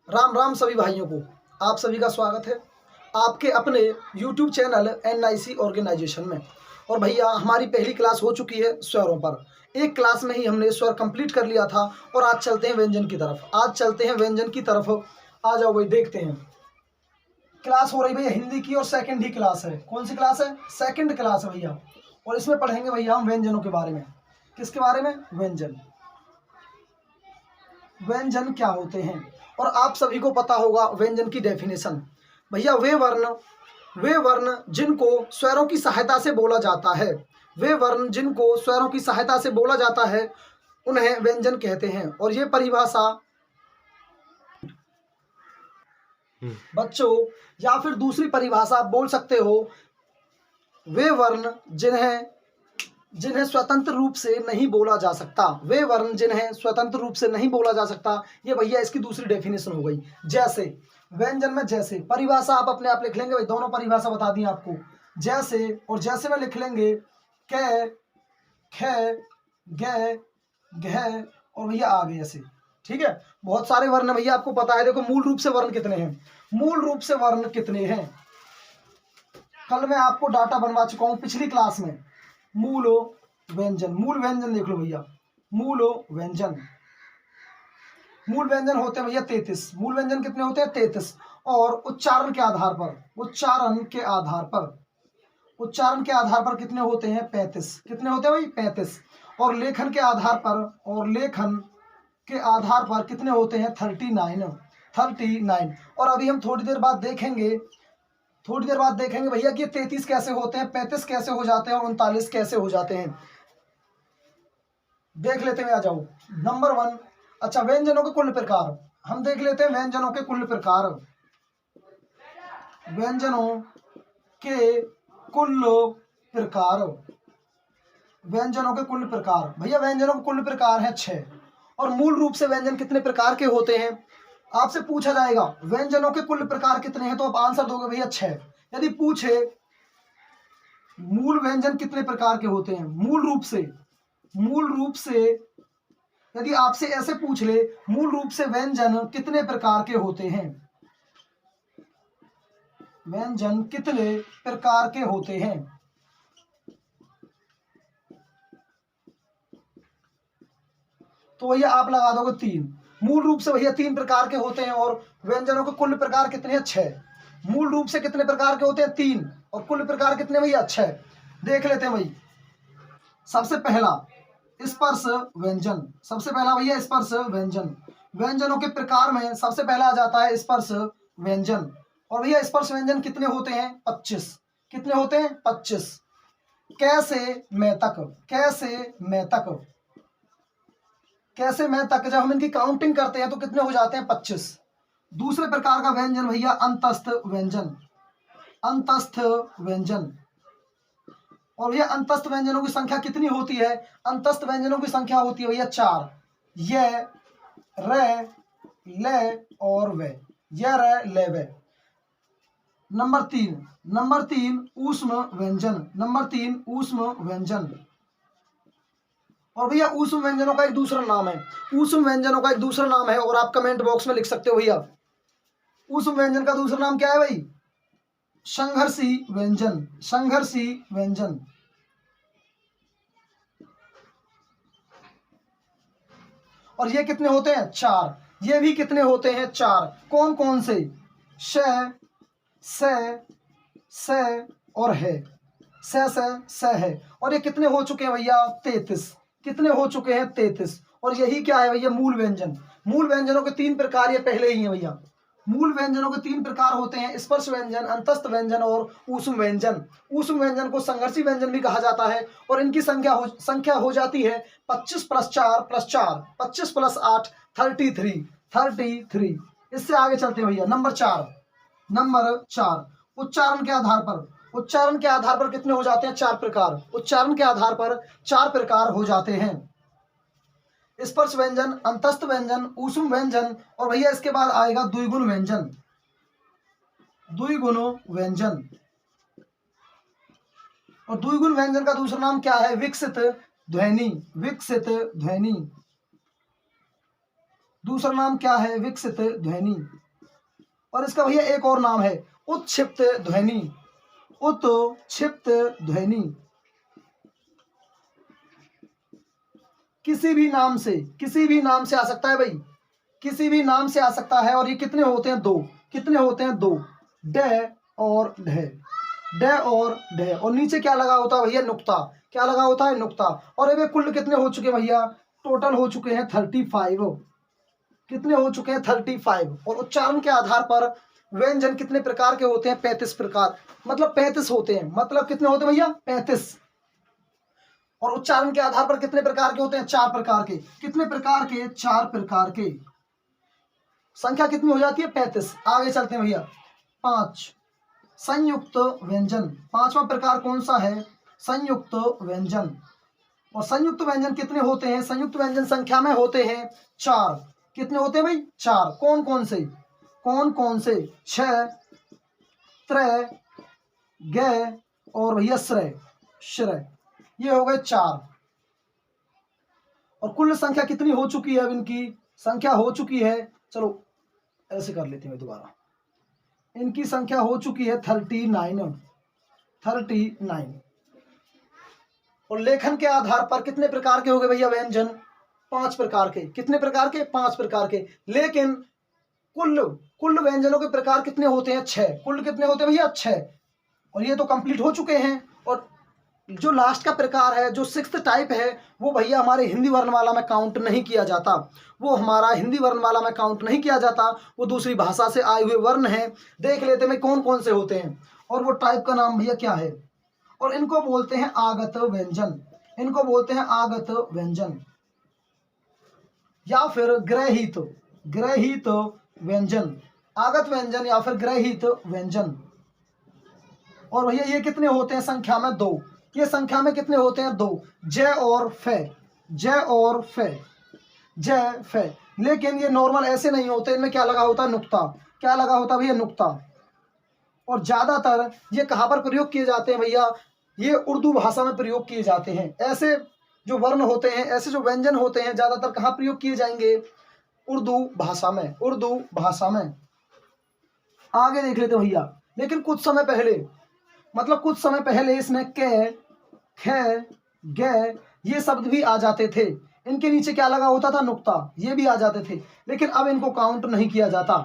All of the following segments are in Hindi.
राम राम सभी भाइयों को। आप सभी का स्वागत है आपके अपने YouTube चैनल NIC ऑर्गेनाइजेशन में। और भैया हमारी पहली क्लास हो चुकी है स्वरों पर। एक क्लास में ही हमने स्वर कंप्लीट कर लिया था और आज चलते हैं व्यंजन की तरफ। आ जाओ भाई, देखते हैं। क्लास हो रही भैया हिंदी की और सेकंड ही क्लास है। कौन सी क्लास है? सेकंड क्लास है भैया। और इसमें पढ़ेंगे भैया हम व्यंजनों के बारे में। किसके बारे में? व्यंजन। व्यंजन क्या होते हैं? और आप सभी को पता होगा व्यंजन की डेफिनेशन। भैया वे वर्ण जिनको स्वरों की सहायता से बोला जाता है, वे वर्ण जिनको स्वरों की सहायता से बोला जाता है उन्हें व्यंजन कहते हैं। और ये परिभाषा बच्चों, या फिर दूसरी परिभाषा आप बोल सकते हो, वे वर्ण जिन्हें स्वतंत्र रूप से नहीं बोला जा सकता। वे वर्ण जिन्हें स्वतंत्र रूप से नहीं बोला जा सकता, ये भैया इसकी दूसरी डेफिनेशन हो गई। जैसे व्यंजन में जैसे परिभाषा आप अपने आप लिख लेंगे भाई, दोनों परिभाषा बता दी आपको। जैसे और जैसे में लिख लेंगे कै, ख, ग, घ और भैया आगे ऐसे। ठीक है, बहुत सारे वर्ण भैया आपको पता है। देखो मूल रूप से वर्ण कितने हैं, कल मैं आपको डाटा बनवा चुका हूं पिछली क्लास में। मूल व्यंजन देख लो भैया। मूल व्यंजन होते हैं भैया 33। मूल व्यंजन कितने होते हैं? 33। और उच्चारण के आधार पर कितने होते हैं? 35। कितने होते हैं भाई? 35। और लेखन के आधार पर कितने होते हैं? 39। और अभी हम थोड़ी देर बाद देखेंगे भैया कि 33 कैसे होते हैं, 35 कैसे हो जाते हैं और 39 कैसे हो जाते हैं। देख लेते हैं, आ जाओ। नंबर 1, अच्छा व्यंजनों के कुल प्रकार हम देख लेते हैं। व्यंजनों के कुल प्रकार भैया व्यंजनों के कुल प्रकार है 6। और मूल रूप से व्यंजन कितने प्रकार के होते हैं? आपसे पूछा जाएगा व्यंजनों के कुल प्रकार कितने हैं, तो आप आंसर दोगे भैया 6। यदि पूछे मूल व्यंजन कितने प्रकार के होते हैं, मूल रूप से यदि आपसे ऐसे पूछ ले मूल रूप से व्यंजन कितने प्रकार के होते हैं, तो भैया आप लगा दोगे 3। मूल रूप से भैया 3 प्रकार के होते हैं और व्यंजनों के कुल प्रकार कितने हैं? 6। मूल रूप से कितने प्रकार के होते हैं? 3। और कुल प्रकार कितने भैया? 6। देख लेते हैं भाई। सबसे पहला स्पर्श व्यंजन। व्यंजनों के प्रकार में सबसे पहला आ जाता है स्पर्श व्यंजन। और भैया स्पर्श व्यंजन कितने होते हैं? 25। कितने होते हैं? 25। कैसे मैं तक जब हम इनकी काउंटिंग करते हैं तो कितने हो जाते हैं? 25। दूसरे प्रकार का व्यंजन भैया अंतस्थ व्यंजन। और भैया अंतस्थ व्यंजनों की संख्या कितनी होती है? अंतस्थ व्यंजनों की संख्या होती है भैया 4। य, र, ल और व। य, र, ल, व। नंबर 3 ऊष्म व्यंजन। और भैया ऊष्म व्यंजनों का एक दूसरा नाम है। और आप कमेंट बॉक्स में लिख सकते हो भैया। ऊष्म व्यंजन का दूसरा नाम क्या है भाई? संघर्षी व्यंजन। और ये कितने होते हैं? 4। ये भी कितने होते हैं? 4। कौन कौन से? श, स और है। स है। और ये कितने हो चुके हैं भैया? 33। कितने हो चुके हैं? 33। और यही क्या है भैया? मूल व्यंजनों के 3 प्रकार ये पहले ही हैं भैया। मूल व्यंजनों के 3 प्रकार होते हैं, स्पर्श व्यंजन, अंतस्थ व्यंजन और ऊष्म व्यंजन। ऊष्म व्यंजन को संघर्षी व्यंजन भी कहा जाता है। और इनकी संख्या हो जाती है 25 + 4 + 4, 25 + 8 33। इससे आगे चलते हैं भैया। नंबर 4 उच्चारण के आधार पर कितने हो जाते हैं? 4 प्रकार। उच्चारण के आधार पर 4 प्रकार हो जाते हैं। स्पर्श व्यंजन, अंतस्थ व्यंजन, ऊष्म व्यंजन और भैया इसके बाद आएगा द्विगुण व्यंजन। और द्विगुण व्यंजन का दूसरा नाम क्या है? विकसित ध्वनि। दूसरा नाम क्या है? विकसित ध्वनि। और इसका भैया एक और नाम है उत्क्षिप्त ध्वनि। उत्क्षिप्त ध्वनि। किसी भी नाम से आ सकता है भाई, किसी भी नाम से आ सकता है। और ये कितने होते हैं? 2। कितने होते हैं? 2। ड और ढ, ड और ढ। और नीचे क्या लगा होता है भैया? नुक्ता। क्या लगा होता है? नुक्ता। और ये कुल कितने हो चुके हैं भैया? टोटल हो चुके हैं 35। कितने हो चुके हैं? 35। और उच्चारण के आधार पर व्यंजन कितने प्रकार के होते हैं? 35 प्रकार, मतलब 35 होते हैं। मतलब कितने होते हैं भैया? 35। और उच्चारण के आधार पर कितने प्रकार के होते हैं? 4 प्रकार के। कितने प्रकार के? 4 प्रकार के। संख्या कितनी हो जाती है? 35। आगे चलते हैं भैया। 5, संयुक्त व्यंजन। 5वां प्रकार कौन सा है? संयुक्त व्यंजन। और संयुक्त व्यंजन कितने होते हैं? संयुक्त व्यंजन संख्या में होते हैं 4। कितने होते हैं भाई? 4। कौन कौन से? कौन कौन से? छ, त्र, ग और भैया श्रय। श्रय, ये हो गए 4। और कुल संख्या कितनी हो चुकी है? अब इनकी संख्या हो चुकी है, चलो ऐसे कर लेते हैं दोबारा। इनकी संख्या हो चुकी है 39। 39। और लेखन के आधार पर कितने प्रकार के हो गए भैया व्यंजन? 5 प्रकार के। कितने प्रकार के? 5 प्रकार के। लेकिन कुल कुल व्यंजनों के प्रकार कितने होते हैं? 6। कुल कितने होते हैं भैया? 6। और ये तो कंप्लीट हो चुके हैं। और जो लास्ट का प्रकार है, जो 6th टाइप है, वो भैया हमारे हिंदी वर्णमाला में काउंट नहीं किया जाता। वो हमारा हिंदी वर्णमाला में काउंट नहीं किया जाता। वो दूसरी भाषा से आए हुए वर्ण हैं। देख लेते हैं कौन कौन से होते हैं। और वो टाइप का नाम भैया क्या है? और इनको बोलते हैं आगत व्यंजन। इनको बोलते हैं आगत व्यंजन या फिर ग्रहित ग्रहित व्यंजन। आगत व्यंजन या फिर ग्रहित व्यंजन। और भैया ये कितने होते हैं? संख्या में 2। ये संख्या में कितने होते हैं? 2। ज और फ, ज और फ, ज फ। लेकिन ये नॉर्मल ऐसे नहीं होते। इनमें क्या लगा होता है? नुक्ता। क्या लगा होता है भैया? नुक्ता। और ज्यादातर ये कहाँ पर प्रयोग किए जाते हैं भैया? ये उर्दू भाषा में प्रयोग किए जाते हैं। ऐसे जो वर्ण होते हैं, ऐसे जो व्यंजन होते हैं, ज्यादातर कहाँ प्रयोग किए जाएंगे? उर्दू भाषा में। उर्दू भाषा में। आगे देख लेते भैया। लेकिन कुछ समय पहले, मतलब कुछ समय पहले इसमें क, ख, ग ये शब्द भी आ जाते थे। इनके नीचे क्या लगा होता था? नुक्ता। ये भी आ जाते थे। लेकिन अब इनको काउंट नहीं किया जाता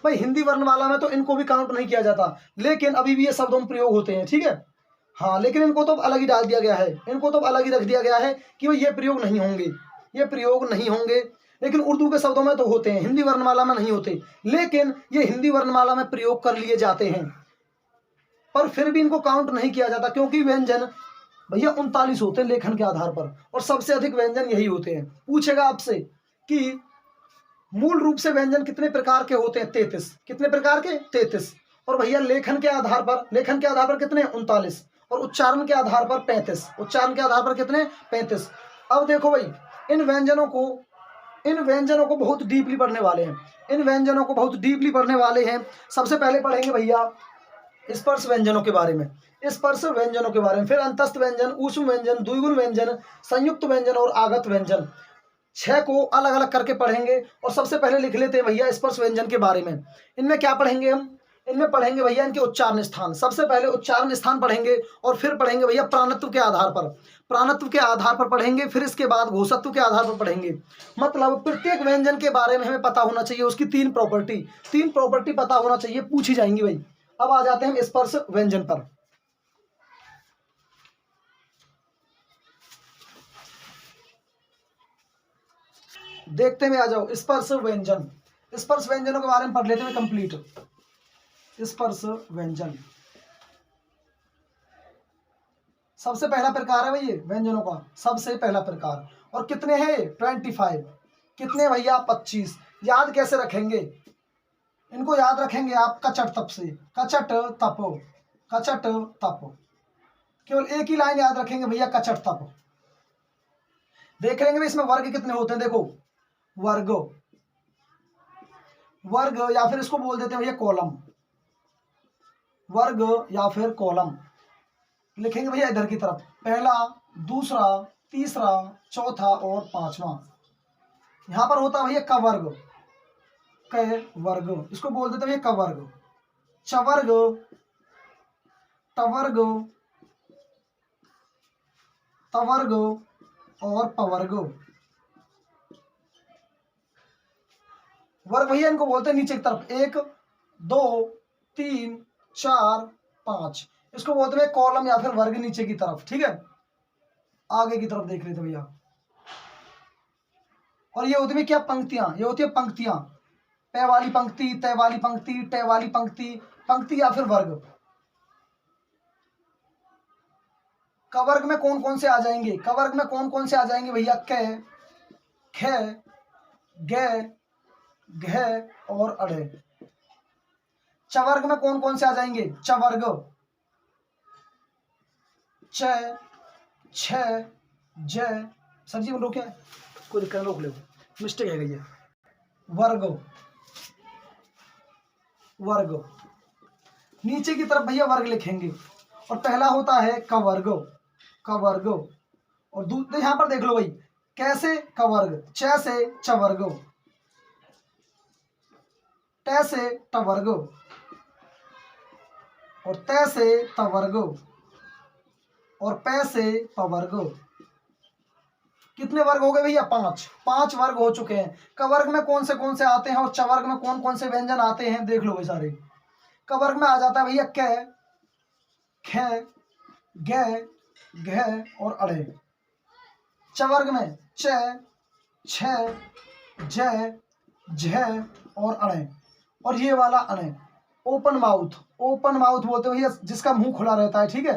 भाई। हिंदी वर्णमाला में तो इनको भी काउंट नहीं किया जाता, लेकिन अभी भी ये शब्दों में प्रयोग होते हैं। ठीक है, हाँ। लेकिन इनको तो अलग ही डाल दिया गया है। इनको तो अलग ही रख दिया गया है कि भाई ये प्रयोग नहीं होंगे, ये प्रयोग नहीं होंगे। लेकिन उर्दू के शब्दों में तो होते हैं, हिंदी वर्णमाला में नहीं होते। लेकिन ये हिंदी वर्णमाला में प्रयोग कर लिए जाते हैं, पर फिर भी इनको काउंट नहीं किया जाता, क्योंकि व्यंजन भैया 39 होते हैं लेखन के आधार पर। और सबसे अधिक व्यंजन यही होते हैं। पूछेगा आपसे कि मूल रूप से व्यंजन कितने प्रकार के होते हैं? 33। कितने प्रकार के? 33। और भैया लेखन के आधार पर कितने? 39। और उच्चारण के आधार पर 35। उच्चारण के आधार पर कितने? 35। अब देखो भाई, इन व्यंजनों को बहुत डीपली पढ़ने वाले हैं। इन व्यंजनों को बहुत डीपली पढ़ने वाले हैं। सबसे पहले पढ़ेंगे भैया स्पर्श व्यंजनों के बारे में। स्पर्श व्यंजनों के बारे में, फिर अंतस्थ व्यंजन, ऊष्म व्यंजन, द्विगुण व्यंजन, संयुक्त व्यंजन और आगत व्यंजन। 6 को अलग अलग करके पढ़ेंगे। और सबसे पहले लिख लेते हैं भैया स्पर्श व्यंजन के बारे में। इनमें क्या पढ़ेंगे हम? इनमें पढ़ेंगे भैया इनके उच्चारण स्थान। सबसे पहले उच्चारण स्थान पढ़ेंगे, और फिर पढ़ेंगे भैया प्राणत्व के आधार पर। प्राणत्व के आधार पर पढ़ेंगे, फिर इसके बाद घोषत्व के आधार पर पढ़ेंगे। मतलब प्रत्येक व्यंजन के बारे में हमें पता होना चाहिए, उसकी 3 प्रॉपर्टी पता होना चाहिए, पूछी जाएंगी भाई। अब आ जाते हैं हम स्पर्श व्यंजन पर। देखते में आ जाओ स्पर्श व्यंजन। स्पर्श व्यंजनों के बारे में पढ़ लेते हैं कंप्लीट। स्पर्श व्यंजन सबसे पहला प्रकार है भाई, ये व्यंजनों का सबसे पहला प्रकार। और कितने हैं? 25। कितने भैया? 25। याद कैसे रखेंगे? इनको याद रखेंगे आप कचट तप से। कचट तप, कचट तप। केवल एक ही लाइन याद रखेंगे भैया, कचट तप। देख लेंगे भी इसमें वर्ग कितने होते हैं। देखो, वर्ग या फिर इसको बोल देते हैं भैया कॉलम। वर्ग या फिर कॉलम लिखेंगे भैया इधर की तरफ। पहला, दूसरा, तीसरा, चौथा और 5वां। यहाँ पर होता है भैया क वर्ग, क वर्ग, इसको बोल देते भैया क वर्ग, चवर्ग, टवर्ग, तवर्ग और पवर्ग। वर्ग भैया इनको बोलते हैं नीचे की तरफ, 1 2 3 4 5, इसको बोलते हैं कॉलम या फिर वर्ग नीचे की तरफ। ठीक है, आगे की तरफ देख रहे थे भैया। और ये होती है क्या, पंक्तियां, ये होती है पंक्तियां, पै वाली पंक्ति, तय वाली पंक्ति, टे वाली पंक्ति, पंक्ति या फिर वर्ग। कवर्ग में कौन कौन से आ जाएंगे, कवर्ग में कौन कौन से आ जाएंगे भैया, क, ख, ग, घ और अड़े। चवर्ग में कौन कौन से आ जाएंगे, चवर्ग, च, छ, ज, सर जी रोके, कोई दिक्कत रोक लो, मिस्टेक है ये, वर्ग, वर्ग, नीचे की तरफ भैया वर्ग लिखेंगे। और पहला होता है कवर्ग, कवर्ग, और दूसरे यहां पर देख लो भाई, कैसे कवर्ग, च से चवर्ग, ट से टवर्ग और त से तवर्ग और प से पवर्ग। कितने वर्ग हो गए भैया, 5, 5 वर्ग हो चुके हैं। कवर्ग में कौन से आते हैं और चवर्ग में कौन कौन से व्यंजन आते हैं, देख लो भाई सारे। कवर्ग में आ जाता है भैया क, ख, ग, घ और अड़े। चवर्ग में च, छ, ज, झ और अड़े। और ये वाला अड़े ओपन माउथ, ओपन माउथ बोलते हैं भैया जिसका मुंह खुला रहता है। ठीक है,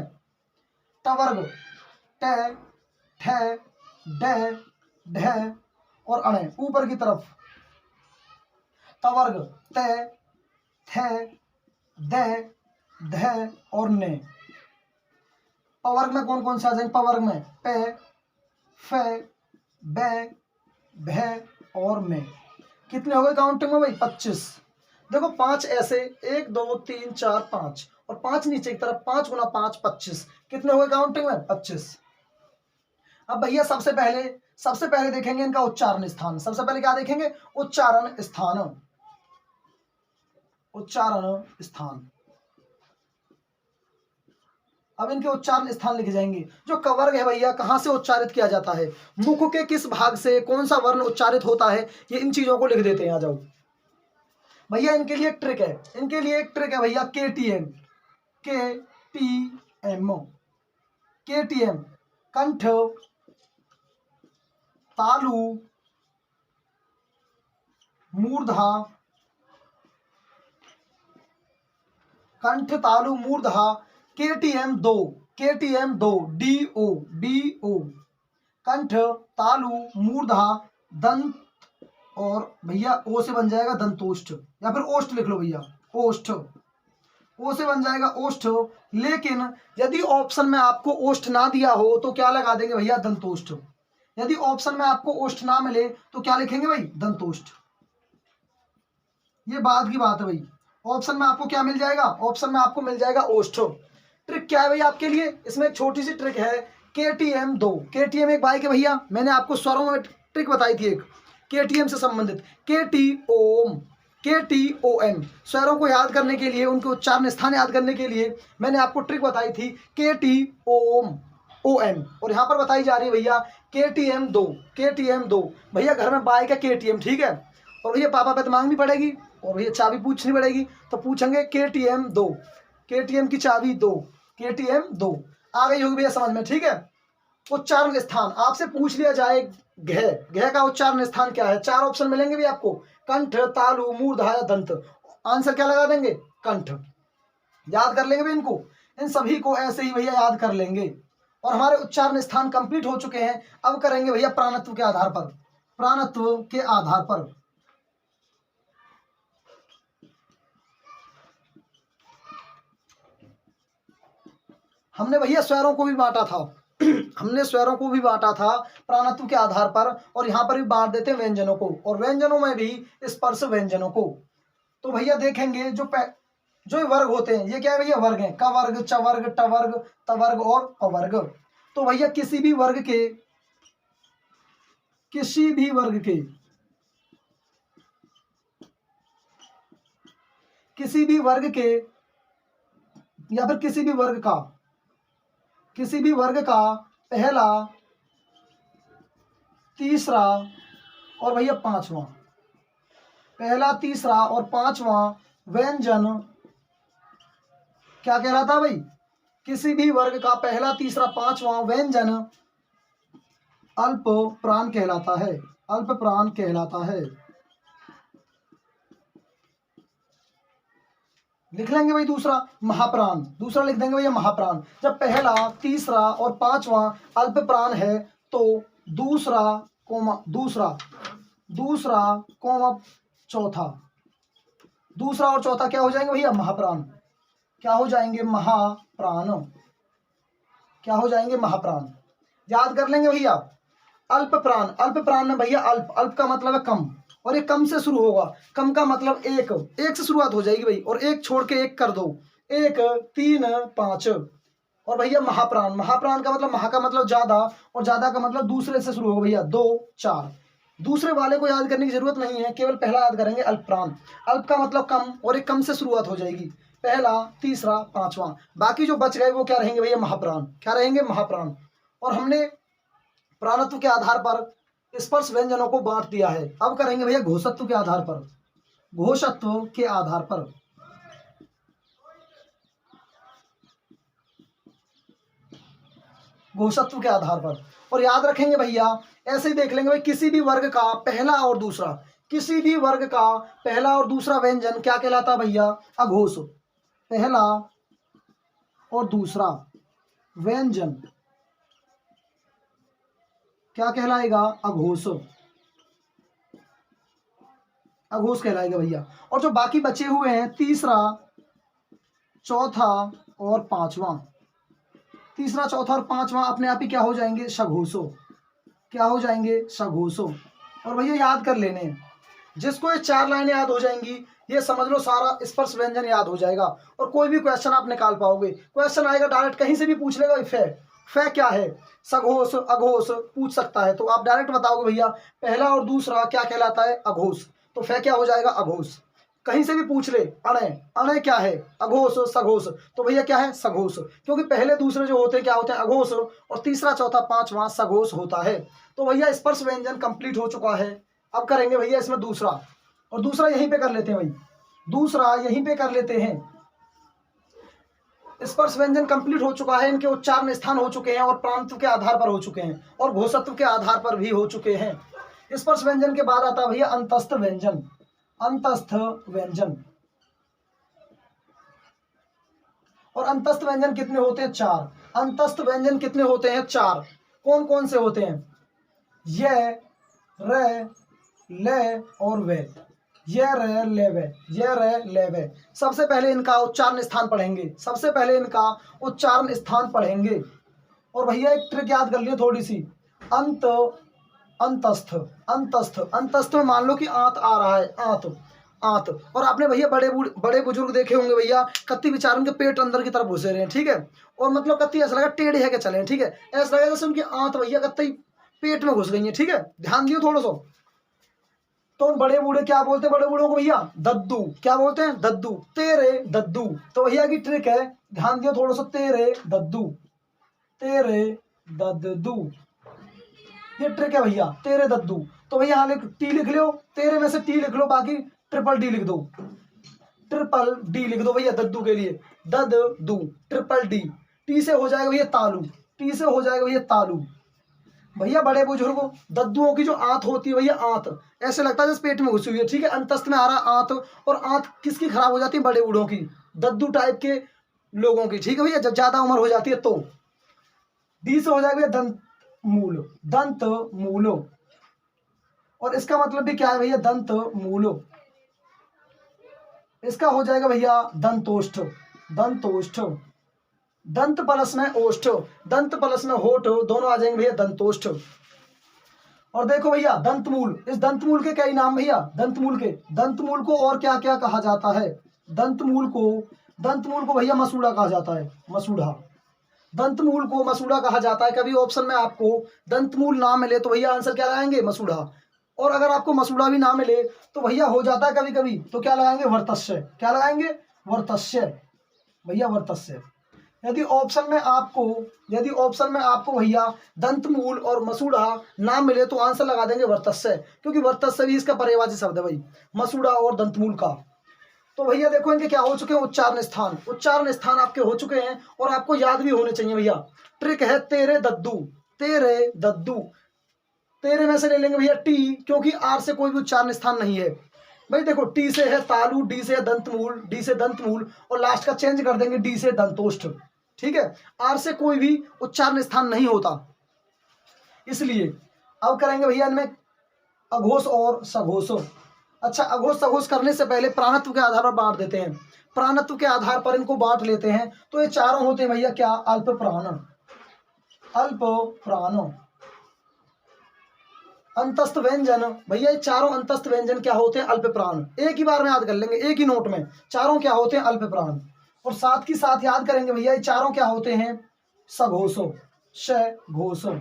टवर्ग ट, ठ, ड, ढ और अड़े ऊपर की तरफ। तवर्ग त, थ, द, ध और ने। पवर्ग में कौन कौन से आ जाएंगे, पवर्ग में प, फ, ब, भ और में। कितने हो गए काउंटिंग में भाई, 25। देखो 5 ऐसे, 1 2 3 4 5 और 5 नीचे की तरफ, 5 गुना 5 25। कितने हो गए काउंटिंग में, 25। अब भैया सबसे पहले देखेंगे इनका उच्चारण स्थान। सबसे पहले क्या देखेंगे, उच्चारण स्थान, उच्चारण स्थान। अब इनके उच्चारण स्थान लिखे जाएंगे। जो कवर्ग है भैया कहाँ से उच्चारित किया जाता है, मुख के किस भाग से कौन सा वर्ण उच्चारित होता है, ये इन चीजों को लिख देते हैं। आ जाओ भैया, इनके लिए एक ट्रिक है, इनके लिए एक ट्रिक है भैया, KTM, KTM, KTM, कंठ, तालु, मूर्धा, कंठ तालु मूर्धा, KTM 2, KTM 2, DO, DO, कंठ तालु मूर्धा, दंत और भैया ओ से बन जाएगा दंतोष्ठ या फिर ओष्ठ लिख लो भैया, ओष्ठ, ओ से बन जाएगा ओष्ठ। लेकिन यदि ऑप्शन में आपको ओष्ठ ना दिया हो तो क्या लगा देंगे भैया, दंतोष्ठ। यदि ऑप्शन में आपको ओष्ठ ना मिले तो क्या लिखेंगे भाई, दंतोष्ठ। ये बात की बात है भाई, ऑप्शन में आपको क्या मिल जाएगा, ऑप्शन में आपको मिल जाएगा ओष्ठ। ट्रिक क्या है भैया आपके लिए, इसमें एक छोटी सी ट्रिक है, KTM 2, KTM एक बाइक है भैया, मैंने आपको स्वरों में ट्रिक बताई थी एक KTM से संबंधित, KTOM, KTOM स्वरों को याद करने के लिए, उनके उच्चारण स्थान याद करने के लिए मैंने आपको ट्रिक बताई थी KTOM, OM। और यहाँ पर बताई जा रही है भैया KTM 2, KTM 2। भैया घर में बाइक है KTM, ठीक है, और भैया पापा पे तो मांगनी पड़ेगी और भैया चाबी पूछनी पड़ेगी, तो पूछेंगे KTM 2, KTM की चाबी 2, KTM 2। आ गई होगी भैया समझ में, ठीक है। उच्चारण स्थान आपसे पूछ लिया जाए, घ का उच्चारण स्थान क्या है, 4 ऑप्शन मिलेंगे भी आपको, कंठ, तालु, मूर्धा या दंत। आंसर क्या लगा देंगे, कंठ। याद कर लेंगे भी इनको, इन सभी को ऐसे ही भैया याद कर लेंगे। और हमारे उच्चारण स्थान कंप्लीट हो चुके हैं। अब करेंगे भैया प्राणत्व के आधार पर, प्राणत्व के आधार पर। हमने भैया स्वरों को भी बांटा था हमने स्वरों को भी बांटा था प्राणत्व के आधार पर, और यहाँ पर भी बांट देते हैं व्यंजनों को, और व्यंजनों में भी स्पर्श व्यंजनों को। तो भैया देखेंगे जो वर्ग होते हैं, ये क्या है भैया, वर्ग है, क वर्ग, च वर्ग, ट वर्ग, त वर्ग और प वर्ग। तो भैया किसी भी वर्ग के किसी भी वर्ग के या फिर किसी भी वर्ग का पहला, तीसरा और भैया पांचवा, पहला, तीसरा और पांचवा व्यंजन क्या कहलाता है भाई? किसी भी वर्ग का पहला, तीसरा, पांचवा व्यंजन अल्प प्राण कहलाता है, अल्प प्राण कहलाता है। लिख लेंगे भाई दूसरा महाप्राण, दूसरा लिख देंगे भैया महाप्राण। जब पहला, तीसरा और पांचवा अल्प प्राण है तो दूसरा कोमा चौथा, दूसरा और चौथा क्या हो जाएंगे भैया? महाप्राण। क्या हो जाएंगे? महाप्राण। क्या हो जाएंगे? महाप्राण। याद कर लेंगे भैया। अल्प प्राण, अल्प प्राण में भैया अल्प का मतलब है कम, और ये कम से शुरू होगा। कम का मतलब एक से शुरुआत हो जाएगी भाई, और एक छोड़ के एक कर दो, 1 3 5। और भैया महाप्राण, महाप्राण का मतलब, महा का मतलब ज्यादा, और ज्यादा का मतलब दूसरे से शुरू होगा भैया, 2 4। दूसरे वाले को याद करने की जरूरत नहीं है, केवल पहला याद करेंगे अल्प प्राण। अल्प का मतलब कम, और एक कम से शुरुआत हो जाएगी, पहला, तीसरा, पांचवा। बाकी जो बच गए वो क्या रहेंगे भैया? महाप्राण। क्या रहेंगे? महाप्राण। और हमने प्राणत्व के आधार पर स्पर्श व्यंजनों को बांट दिया है। अब करेंगे भैया घोषत्व के आधार पर, घोषत्व के आधार पर। घोषत्व के आधार पर, और याद रखेंगे भैया, ऐसे ही देख लेंगे भाई, किसी भी वर्ग का पहला और दूसरा, किसी भी वर्ग का पहला और दूसरा व्यंजन क्या कहलाता है भैया? अघोष। पहला और दूसरा व्यंजन क्या कहलाएगा? अघोष। अघोष कहलाएगा भैया। और जो बाकी बचे हुए हैं, तीसरा, चौथा और पांचवा, तीसरा, चौथा और पांचवा अपने आप ही क्या हो जाएंगे? सघोषो। क्या हो जाएंगे? सघोषो। और भैया याद कर लेने, जिसको ये 4 लाइनें याद हो जाएंगी, ये समझ लो सारा स्पर्श व्यंजन याद हो जाएगा, और कोई भी क्वेश्चन आप निकाल पाओगे। क्वेश्चन आएगा डायरेक्ट, कहीं से भी पूछ लेगा, फे क्या है, सघोष, अघोष पूछ सकता है, तो आप डायरेक्ट बताओगे भैया पहला और दूसरा क्या कहलाता है? अघोष। तो फे क्या हो जाएगा? अघोष। कहीं से भी पूछ ले, अणे, अणे क्या है? अघोष, सघोष, तो भैया क्या है? सघोष। क्योंकि पहले दूसरे जो होते हैं क्या होते हैं? अघोष, और तीसरा, चौथा, पांचवा सघोष होता है। तो भैया स्पर्श व्यंजन कंप्लीट हो चुका है। अब करेंगे भैया इसमें दूसरा, और दूसरा यहीं पे कर लेते हैं भाई, दूसरा यहीं पे कर लेते हैं। स्पर्श व्यंजन कंप्लीट हो चुका है, इनके उच्चारण स्थान हो चुके हैं, और प्रांतत्व के आधार पर हो चुके हैं, और घोषत्व के आधार पर भी हो चुके हैं। स्पर्श व्यंजन के बाद आता है भैया अंतस्थ व्यंजन। अंतस्थ व्यंजन, और अंतस्थ व्यंजन कितने होते हैं? 4। अंतस्थ व्यंजन कितने होते हैं? 4। कौन कौन से होते हैं? ये, रे, ले और वे। ये रे ले वे, ये रे ले वे। सबसे पहले इनका उच्चारण स्थान पढ़ेंगे, सबसे पहले इनका उच्चारण स्थान पढ़ेंगे। और भैया एक ट्रिक याद कर लियो थोड़ी सी, अंत, अंतस्थ, अंतस्थ, अंतस्थ में मान लो कि आंत आ रहा है, आंत, आंत। और आपने भैया बड़े बुजुर्ग देखे होंगे भैया, कत्ती बेचारे उनके पेट अंदर की तरफ घुसे रहे हैं, ठीक है, और मतलब कत्ती ऐसा लगा टेढ़े है के चले, ठीक है, ऐसा लगा जैसे उनकी आंत भैया कत्ती पेट में घुस गई है, ठीक है, ध्यान दियो थोड़ा सा। तो बड़े बूढ़े क्या बोलते हैं? बड़े बूढ़ों को भैया दद्दू। क्या बोलते हैं? दद्दू। तेरे दद्दू। तो भैया की ट्रिक है, ध्यान दियो थोड़ा सा, तेरे दद्दू, तेरे दद्दू, ये ट्रिक है भैया, तेरे दद्दू। तो भैया यहाँ टी लिख लो, तेरे में से टी लिख लो, बाकी ट्रिपल डी लिख दो, ट्रिपल डी लिख दो भैया दद्दू के लिए, दद्दू, ट्रिपल डी। टी से हो जाएगा भैया तालू, टी से हो जाएगा भैया तालू। भैया बड़े बुजुर्गों, दद्दुओं की जो आंत होती है भैया, आंत ऐसे लगता है जैसे पेट में घुसी हुई है, ठीक है, अंतस्थ में आ रहा आंत। और आंत किसकी खराब हो जाती है? बड़े बूढ़ों की, दद्दू टाइप के लोगों की, ठीक है भैया, जब ज्यादा उम्र हो जाती है तो। डी से हो जाएगा भैया दंत मूल, दंत मूलो। और इसका मतलब भी क्या है भैया? दंत मूलो। इसका हो जाएगा भैया दंतोष्ठ, दंतोष्ठ, दंत प्लस में ओष्ठ, दंत प्लस में होठ, दोनों आ जाएंगे भैया दंतोष्ठ। और देखो भैया दंतमूल, इस दंतमूल के कई नाम भैया, दंतमूल के, दंतमूल को और क्या क्या कहा जाता है? दंतमूल को भैया मसूड़ा कहा जाता है, मसूड़ा, दंतमूल को मसूड़ा कहा जाता है। कभी ऑप्शन में आपको दंतमूल ना मिले तो भैया आंसर क्या लगाएंगे? मसूड़ा। और अगर आपको मसूड़ा भी ना मिले तो भैया हो जाता है कभी कभी, तो क्या लगाएंगे, वर्तस्य। क्या लगाएंगे, वर्तस्य भैया, वर्तस्य। यदि ऑप्शन में आपको भैया दंतमूल और मसूड़ा ना मिले तो आंसर लगा देंगे वर्तस्य, क्योंकि वर्तस्य भी इसका पर्यायवाची शब्द है भाई, मसूड़ा और दंतमूल का। तो भैया देखो इनके क्या हो चुके हैं, उच्चारण स्थान। उच्चारण स्थान आपके हो चुके हैं और आपको याद भी होने चाहिए भैया। ट्रिक है तेरे दद्दू, तेरे दद्दू। तेरे में से ले लेंगे भैया टी, क्योंकि आर से कोई भी उच्चारण स्थान नहीं है भाई। देखो टी से है तालु, डी से है दंतमूल, डी से दंतमूल, और लास्ट का चेंज कर देंगे डी से दंतोष्ठ। ठीक है, आर से कोई भी उच्चारण स्थान नहीं होता, इसलिए अब करेंगे भैया इनमें अघोष और सघोष। अच्छा, अघोष सघोष करने से पहले प्राणत्व के आधार पर बांट देते हैं। प्राणत्व के आधार पर इनको बांट लेते हैं। तो ये चारों होते हैं भैया क्या, अल्प प्राण, अल्प प्राण। अंतस्थ व्यंजन, भैया ये चारों अंतस्थ व्यंजन क्या होते हैं, अल्प प्राण। एक ही बार में याद कर लेंगे, एक ही नोट में, चारों क्या होते हैं, अल्प प्राण। और साथ ही साथ याद करेंगे भैया ये चारों क्या होते हैं, सघोषो, शघोषो।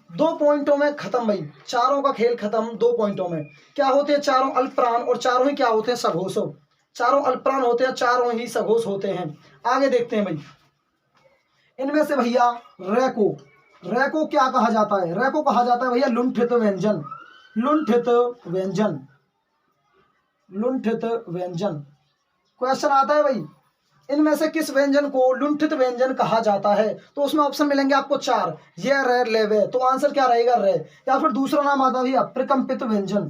2 पॉइंटों में खत्म भाई, चारों का खेल खत्म 2 पॉइंटों में। क्या होते हैं, चारों अल्प प्राण, और चारों ही क्या होते हैं, सघोषो। चारों अल्प प्राण होते हैं, चारों ही सघोष होते हैं। आगे देखते हैं भाई, इनमें से भैया रेको, रेको क्या कहा जाता है, रेको कहा जाता है भैया लुंठित व्यंजन, लुंठित व्यंजन, लुंठित व्यंजन। क्वेश्चन आता है भाई, इनमें से किस व्यंजन को लुंठित व्यंजन कहा जाता है, तो उसमें ऑप्शन मिलेंगे आपको 4, ये रे ले वे, तो आंसर क्या रहेगा, रे। या फिर दूसरा नाम आता है भैया प्रकंपित व्यंजन,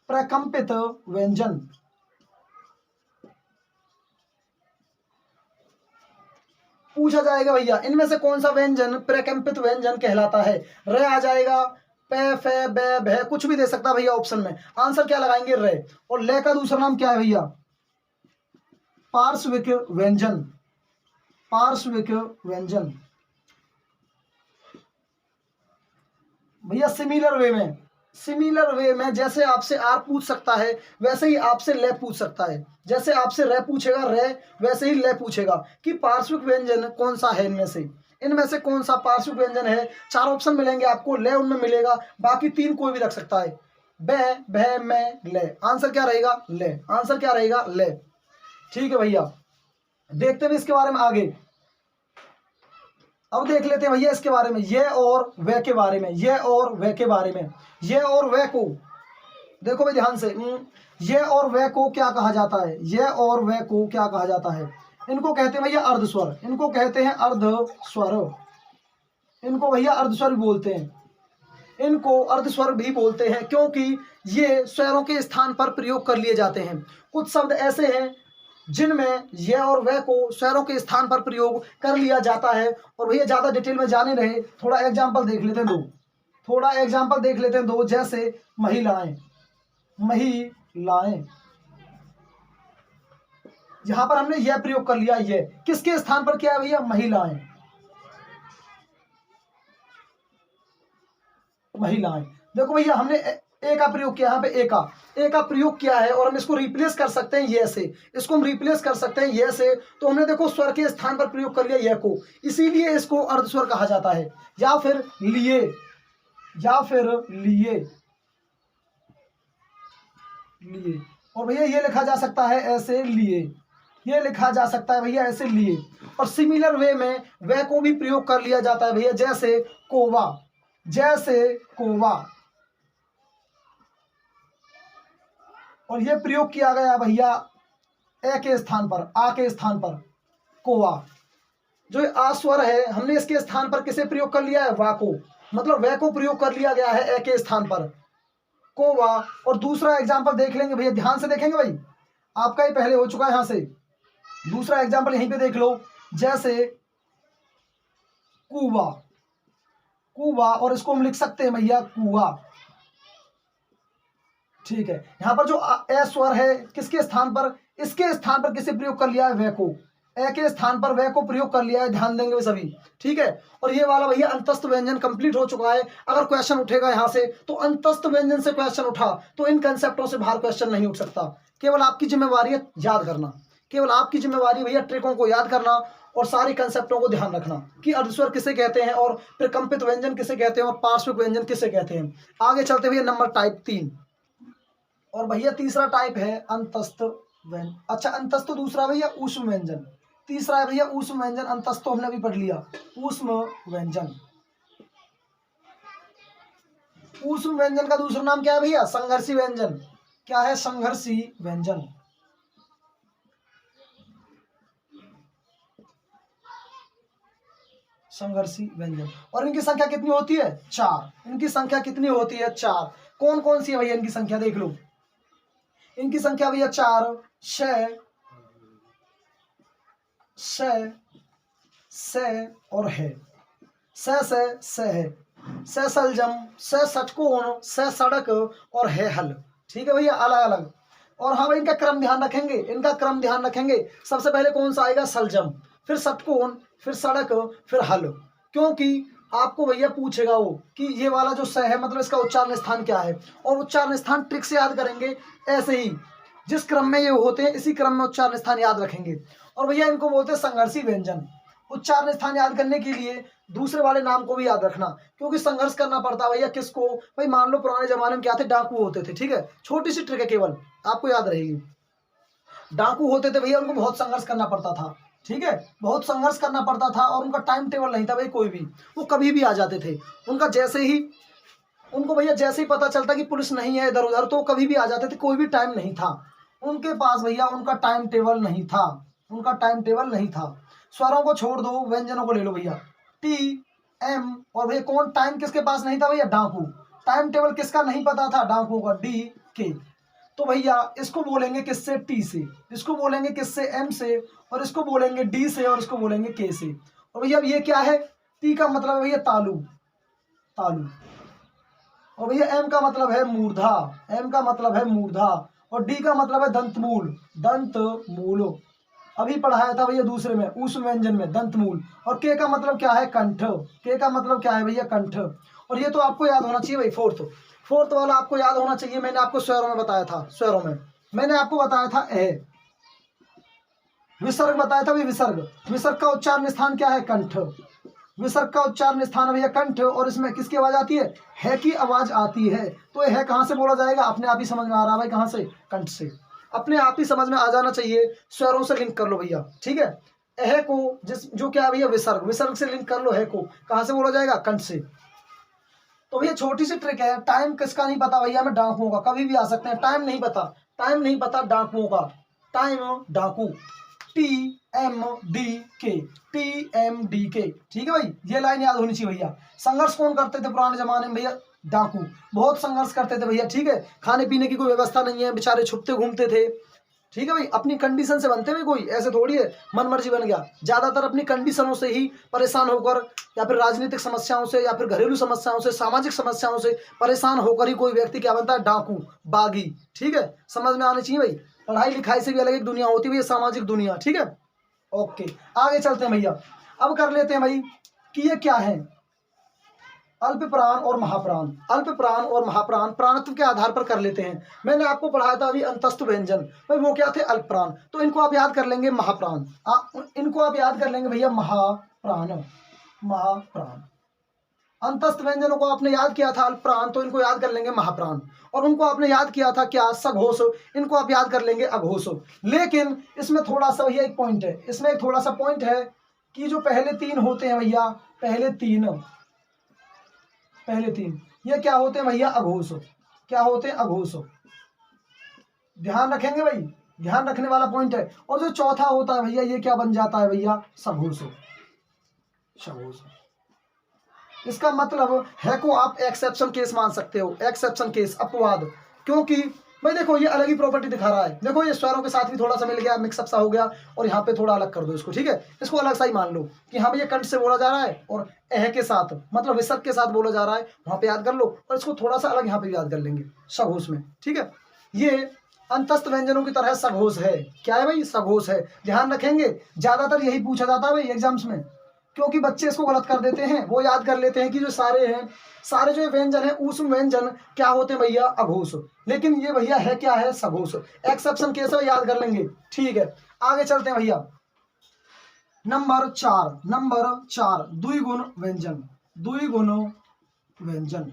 प्रकंपित व्यंजन। पूछा जाएगा भैया इनमें से कौन सा व्यंजन प्रकंपित व्यंजन कहलाता है, रे आ जाएगा, पे फे बे भे कुछ भी दे सकता है भैया ऑप्शन में। आंसर क्या लगाएंगे, रे। और ले का दूसरा नाम क्या है भैया, पार्श्विक व्यंजन, पार्श्विक व्यंजन। भैया सिमिलर वे में, सिमिलर वे में जैसे आपसे आर पूछ सकता है वैसे ही आपसे ले पूछ सकता है। जैसे आपसे रे पूछेगा रे, वैसे ही ले पूछेगा कि पार्श्विक व्यंजन कौन सा है इनमें से कौन सा पार्श्विक व्यंजन है। 4 ऑप्शन मिलेंगे आपको, ले उनमें मिलेगा, बाकी 3 कोई भी रख सकता है, बे भे में ले। आंसर क्या रहेगा, ले। आंसर क्या रहेगा, ले। ठीक है भैया, देखते हैं इसके बारे में आगे। अब देख लेते हैं भैया इसके बारे में, ये और वे के बारे में, ये और वे के बारे में। ये और वे को देखो भाई ध्यान से, ये और वे को क्या कहा जाता है, ये और वे को क्या कहा जाता है। इनको कहते हैं भैया अर्धस्वर, इनको कहते हैं अर्धस्वर, इनको भैया अर्धस्वर भी बोलते हैं, इनको अर्धस्वर भी बोलते हैं, क्योंकि ये स्वरों के स्थान पर प्रयोग कर लिए जाते हैं। कुछ शब्द ऐसे हैं जिनमें ये और वह को स्वरों के स्थान पर प्रयोग कर लिया जाता है। और भैया ज़्यादा डिटेल में जाने रहे, थोड़ा एग्जाम्पल देख लेते हैं 2, थोड़ा एग्जाम्पल देख लेते हैं 2। जैसे महिलाएं, महिलाएं, यहां पर हमने यह प्रयोग कर लिया, ये किसके स्थान पर किया है भैया, महिलाएं, महिलाएं। देखो भैया हमने ए का प्रयोग किया, यहाँ पे ए का प्रयोग किया है, और हम इसको रिप्लेस कर सकते हैं ये से, इसको हम रिप्लेस कर सकते हैं ये से। तो हमने देखो स्वर के स्थान पर प्रयोग कर लिया ये को, इसीलिए इसको अर्धस्वर कहा जाता है। या फिर लिए, या फिर लिए, लिए। और भैया ये लिखा जा सकता है ऐसे, लिए, ये लिखा जा सकता है भैया ऐसे, लिए। और सिमिलर वे में वे को भी प्रयोग कर लिया जाता है भैया, जैसे कोवा, जैसे कोवा। और ये प्रयोग किया गया भैया ए के स्थान पर, आ के स्थान पर, कोवा। जो आ स्वर है हमने इसके स्थान पर किसे प्रयोग कर लिया है, वा को, मतलब वे को प्रयोग कर लिया गया है ए के स्थान पर, कोवा। और दूसरा एग्जाम्पल देख लेंगे भैया, ध्यान से देखेंगे भाई, आपका ही पहले हो चुका है। यहां से दूसरा एग्जाम्पल यहीं पे देख लो, जैसे कुआ, कुआ, और इसको हम लिख सकते हैं भैया कुआ। ठीक है, यहां पर जो ए स्वर है किसके स्थान पर, इसके स्थान पर किसे प्रयोग कर लिया है, वे को, ए के स्थान पर वे को प्रयोग कर लिया है, ध्यान देंगे सभी। ठीक है, और ये वाला भैया अंतस्थ व्यंजन कंप्लीट हो चुका है। अगर क्वेश्चन उठेगा यहां से तो अंतस्थ व्यंजन से क्वेश्चन उठा तो इन कंसेप्टों से बाहर क्वेश्चन नहीं उठ सकता। केवल आपकी जिम्मेवारी है याद करना, केवल आपकी जिम्मेवारी भैया ट्रिकों को याद करना और सारी कंसेप्टों को ध्यान रखना कि अर्धस्वर किसे कहते हैं और प्रकंपित व्यंजन किसे कहते हैं और पार्श्विक व्यंजन किसे कहते हैं। आगे चलते भैया नंबर टाइप 3, और भैया तीसरा टाइप है अंतस्थ व्यंजन। अच्छा, अंतस्थ दूसरा भैया ऊष्म व्यंजन, तीसरा है भैया ऊष्म व्यंजन। अंतस्थ तो हमने अभी पढ़ लिया, ऊष्म व्यंजन। ऊष्म व्यंजन का दूसरा नाम क्या है भैया? संघर्षी व्यंजन। क्या है? संघर्षी व्यंजन। संघर्षी व्यंजन। और इनकी संख्या कितनी होती है? 4। इनकी संख्या कितनी होती है? 4। कौन कौन सी है भैया इनकी संख्या? देख लो, इनकी संख्या भैया 4, श और है। स है, स सलजम, स षटकोण, स सड़क और है हल। ठीक है भैया, अलग अलग। और हाँ भाई, इनका क्रम ध्यान रखेंगे, इनका क्रम ध्यान रखेंगे। सबसे पहले कौन सा आएगा? सलजम, फिर षटकोण, फिर सड़क, फिर हल। क्योंकि आपको भैया पूछेगा वो कि ये वाला जो स है मतलब इसका उच्चारण स्थान क्या है, और उच्चारण स्थान ट्रिक से याद करेंगे। ऐसे ही जिस क्रम में ये होते हैं इसी क्रम में उच्चारण स्थान याद रखेंगे। और भैया इनको बोलते हैं संघर्षी व्यंजन। उच्चारण स्थान याद करने के लिए दूसरे वाले नाम को भी याद रखना, क्योंकि संघर्ष करना पड़ता है भैया किसको? भाई मान लो पुराने जमाने में क्या थे? डाकू होते थे। ठीक है, छोटी सी ट्रिक है, केवल आपको याद रहेगी। डाकू होते थे भैया, उनको बहुत संघर्ष करना पड़ता था। ठीक है, बहुत संघर्ष करना पड़ता था और उनका टाइम टेबल नहीं था भाई कोई भी, वो कभी भी आ जाते थे। उनका जैसे ही उनको भैया जैसे ही पता चलता कि पुलिस नहीं है इधर उधर, तो कभी भी आ जाते थे, कोई भी टाइम नहीं था उनके पास भैया। उनका टाइम टेबल नहीं था, उनका टाइम टेबल नहीं था। स्वरों को छोड़ दो, व्यंजनों को ले लो भैया। टी, एम, और भैया कौन टाइम किसके पास नहीं था भैया? डाकू। टाइम टेबल किसका नहीं पता था? डाकू का। डी, के। तो भैया इसको बोलेंगे किससे? टी से। इसको बोलेंगे किससे? एम से। और इसको बोलेंगे डी से। और इसको बोलेंगे के से। और भैया ये क्या है? टी का मतलब है भैया तालु, तालु। और भैया एम का मतलब है मूर्धा, एम का मतलब है मूर्धा। और डी का मतलब है दंतमूल, दंतमूल। अभी पढ़ाया था भैया दूसरे में, ऊष्म व्यंजन में, दंतमूल। और के का मतलब क्या है? कंठ। के का मतलब क्या है भैया? कंठ। और ये तो आपको याद होना चाहिए भाई। फोर्थ वाला आपको याद होना चाहिए। मैंने आपको स्वरों में बताया था, स्वरों में मैंने आपको बताया था ए। विसर्ग बताया था भाई, विसर्ग। विसर्ग का उच्चारण स्थान क्या है? कंठ। विसर्ग का उच्चारण स्थान भैया कंठ। और इसमें किसकी आवाज आती है की आवाज आती है। तो यह कहाँ से बोला जाएगा? अपने आप ही समझ में आ रहा है भाई, कहाँ से? कंठ से। अपने आप ही समझ में आ जाना चाहिए, स्वरों से लिंक कर लो भैया। ठीक है, एह को जो क्या है भैया? विसर्ग। विसर्ग से लिंक कर लो, है को कहाँ से बोला जाएगा? कंठ से। तो भैया छोटी सी ट्रिक है। टाइम किसका नहीं पता भैया? मैं डाकुओं का। कभी भी आ सकते हैं, टाइम नहीं पता, टाइम नहीं पता डाकुओं का। टाइम डाकू। टी एम डी के, टी एम डी के। ठीक है भाई, ये लाइन याद होनी चाहिए भैया। संघर्ष कौन करते थे पुराने जमाने में भैया? डाकू। बहुत संघर्ष करते थे भैया। ठीक है, खाने पीने की कोई व्यवस्था नहीं है, बेचारे छुपते घूमते थे। ठीक है भाई, अपनी कंडीशन से बनते हुए, कोई ऐसे थोड़ी है मन मर्जी बन गया। ज्यादातर अपनी कंडीशनों से ही परेशान होकर, या फिर राजनीतिक समस्याओं से, या फिर घरेलू समस्याओं से, सामाजिक समस्याओं से परेशान होकर ही कोई व्यक्ति क्या बनता है? डाकू, बागी। ठीक है, समझ में आनी चाहिए भाई। पढ़ाई लिखाई से भी अलग एक दुनिया होती है भैया, सामाजिक दुनिया। ठीक है, ओके, आगे चलते हैं भैया। अब कर लेते हैं भाई कि ये क्या है? अल्प प्राण और महाप्राण। अल्प प्राण और महाप्राण प्राणत्व के आधार पर कर लेते हैं। मैंने आपको पढ़ाया था अभी अंतस्थ व्यंजन, भाई वो क्या थे? अल्प प्राण। तो इनको आप याद कर लेंगे महाप्राण। इनको आप याद कर लेंगे भैया महाप्राण, महाप्राण। अंतस्थ व्यंजनों को आपने याद किया था अल्प प्राण, तो इनको याद कर लेंगे महाप्राण। और उनको आपने याद किया था क्या? सघोष। इनको आप याद कर लेंगे अघोष। लेकिन इसमें थोड़ा सा भैया एक पॉइंट है, इसमें एक थोड़ा सा पॉइंट है कि जो पहले 3 होते हैं भैया, पहले तीन ये क्या होते हैं भैया? अघोष। क्या होते हैं? अघोष। ध्यान रखेंगे भाई, ध्यान रखने वाला पॉइंट है। और जो चौथा होता है भैया, ये क्या बन जाता है भैया? सघोष, सघोष। इसका मतलब है को आप एक्सेप्शन केस मान सकते हो, एक्सेप्शन केस, अपवाद। क्योंकि भाई देखो ये अलग ही प्रॉपर्टी दिखा रहा है। देखो ये स्वरों के साथ भी थोड़ा सा मिल गया, मिक्सअप सा हो गया। और यहाँ पे थोड़ा अलग कर दो इसको। ठीक है, इसको अलग सा ही मान लो कि हाँ भैया कंठ से बोला जा रहा है और एह के साथ मतलब विसर्ग के साथ बोला जा रहा है, वहां पे याद कर लो। और इसको थोड़ा सा अलग यहाँ पे याद कर लेंगे, सघोष में। ठीक है, ये अंतस्थ व्यंजनों की तरह सघोष है। क्या है भाई? सघोष है। ध्यान रखेंगे, ज्यादातर यही पूछा जाता है भाई एग्जाम्स में, क्योंकि बच्चे इसको गलत कर देते हैं। वो याद कर लेते हैं कि जो सारे जो व्यंजन है ऊष्म व्यंजन क्या होते हैं भैया? अघोष। लेकिन ये भैया है क्या है? सघोष। एक्सेप्शन केस है, याद कर लेंगे। ठीक है, आगे चलते हैं भैया। नंबर 4 द्विगुण व्यंजन, द्विगुण व्यंजन।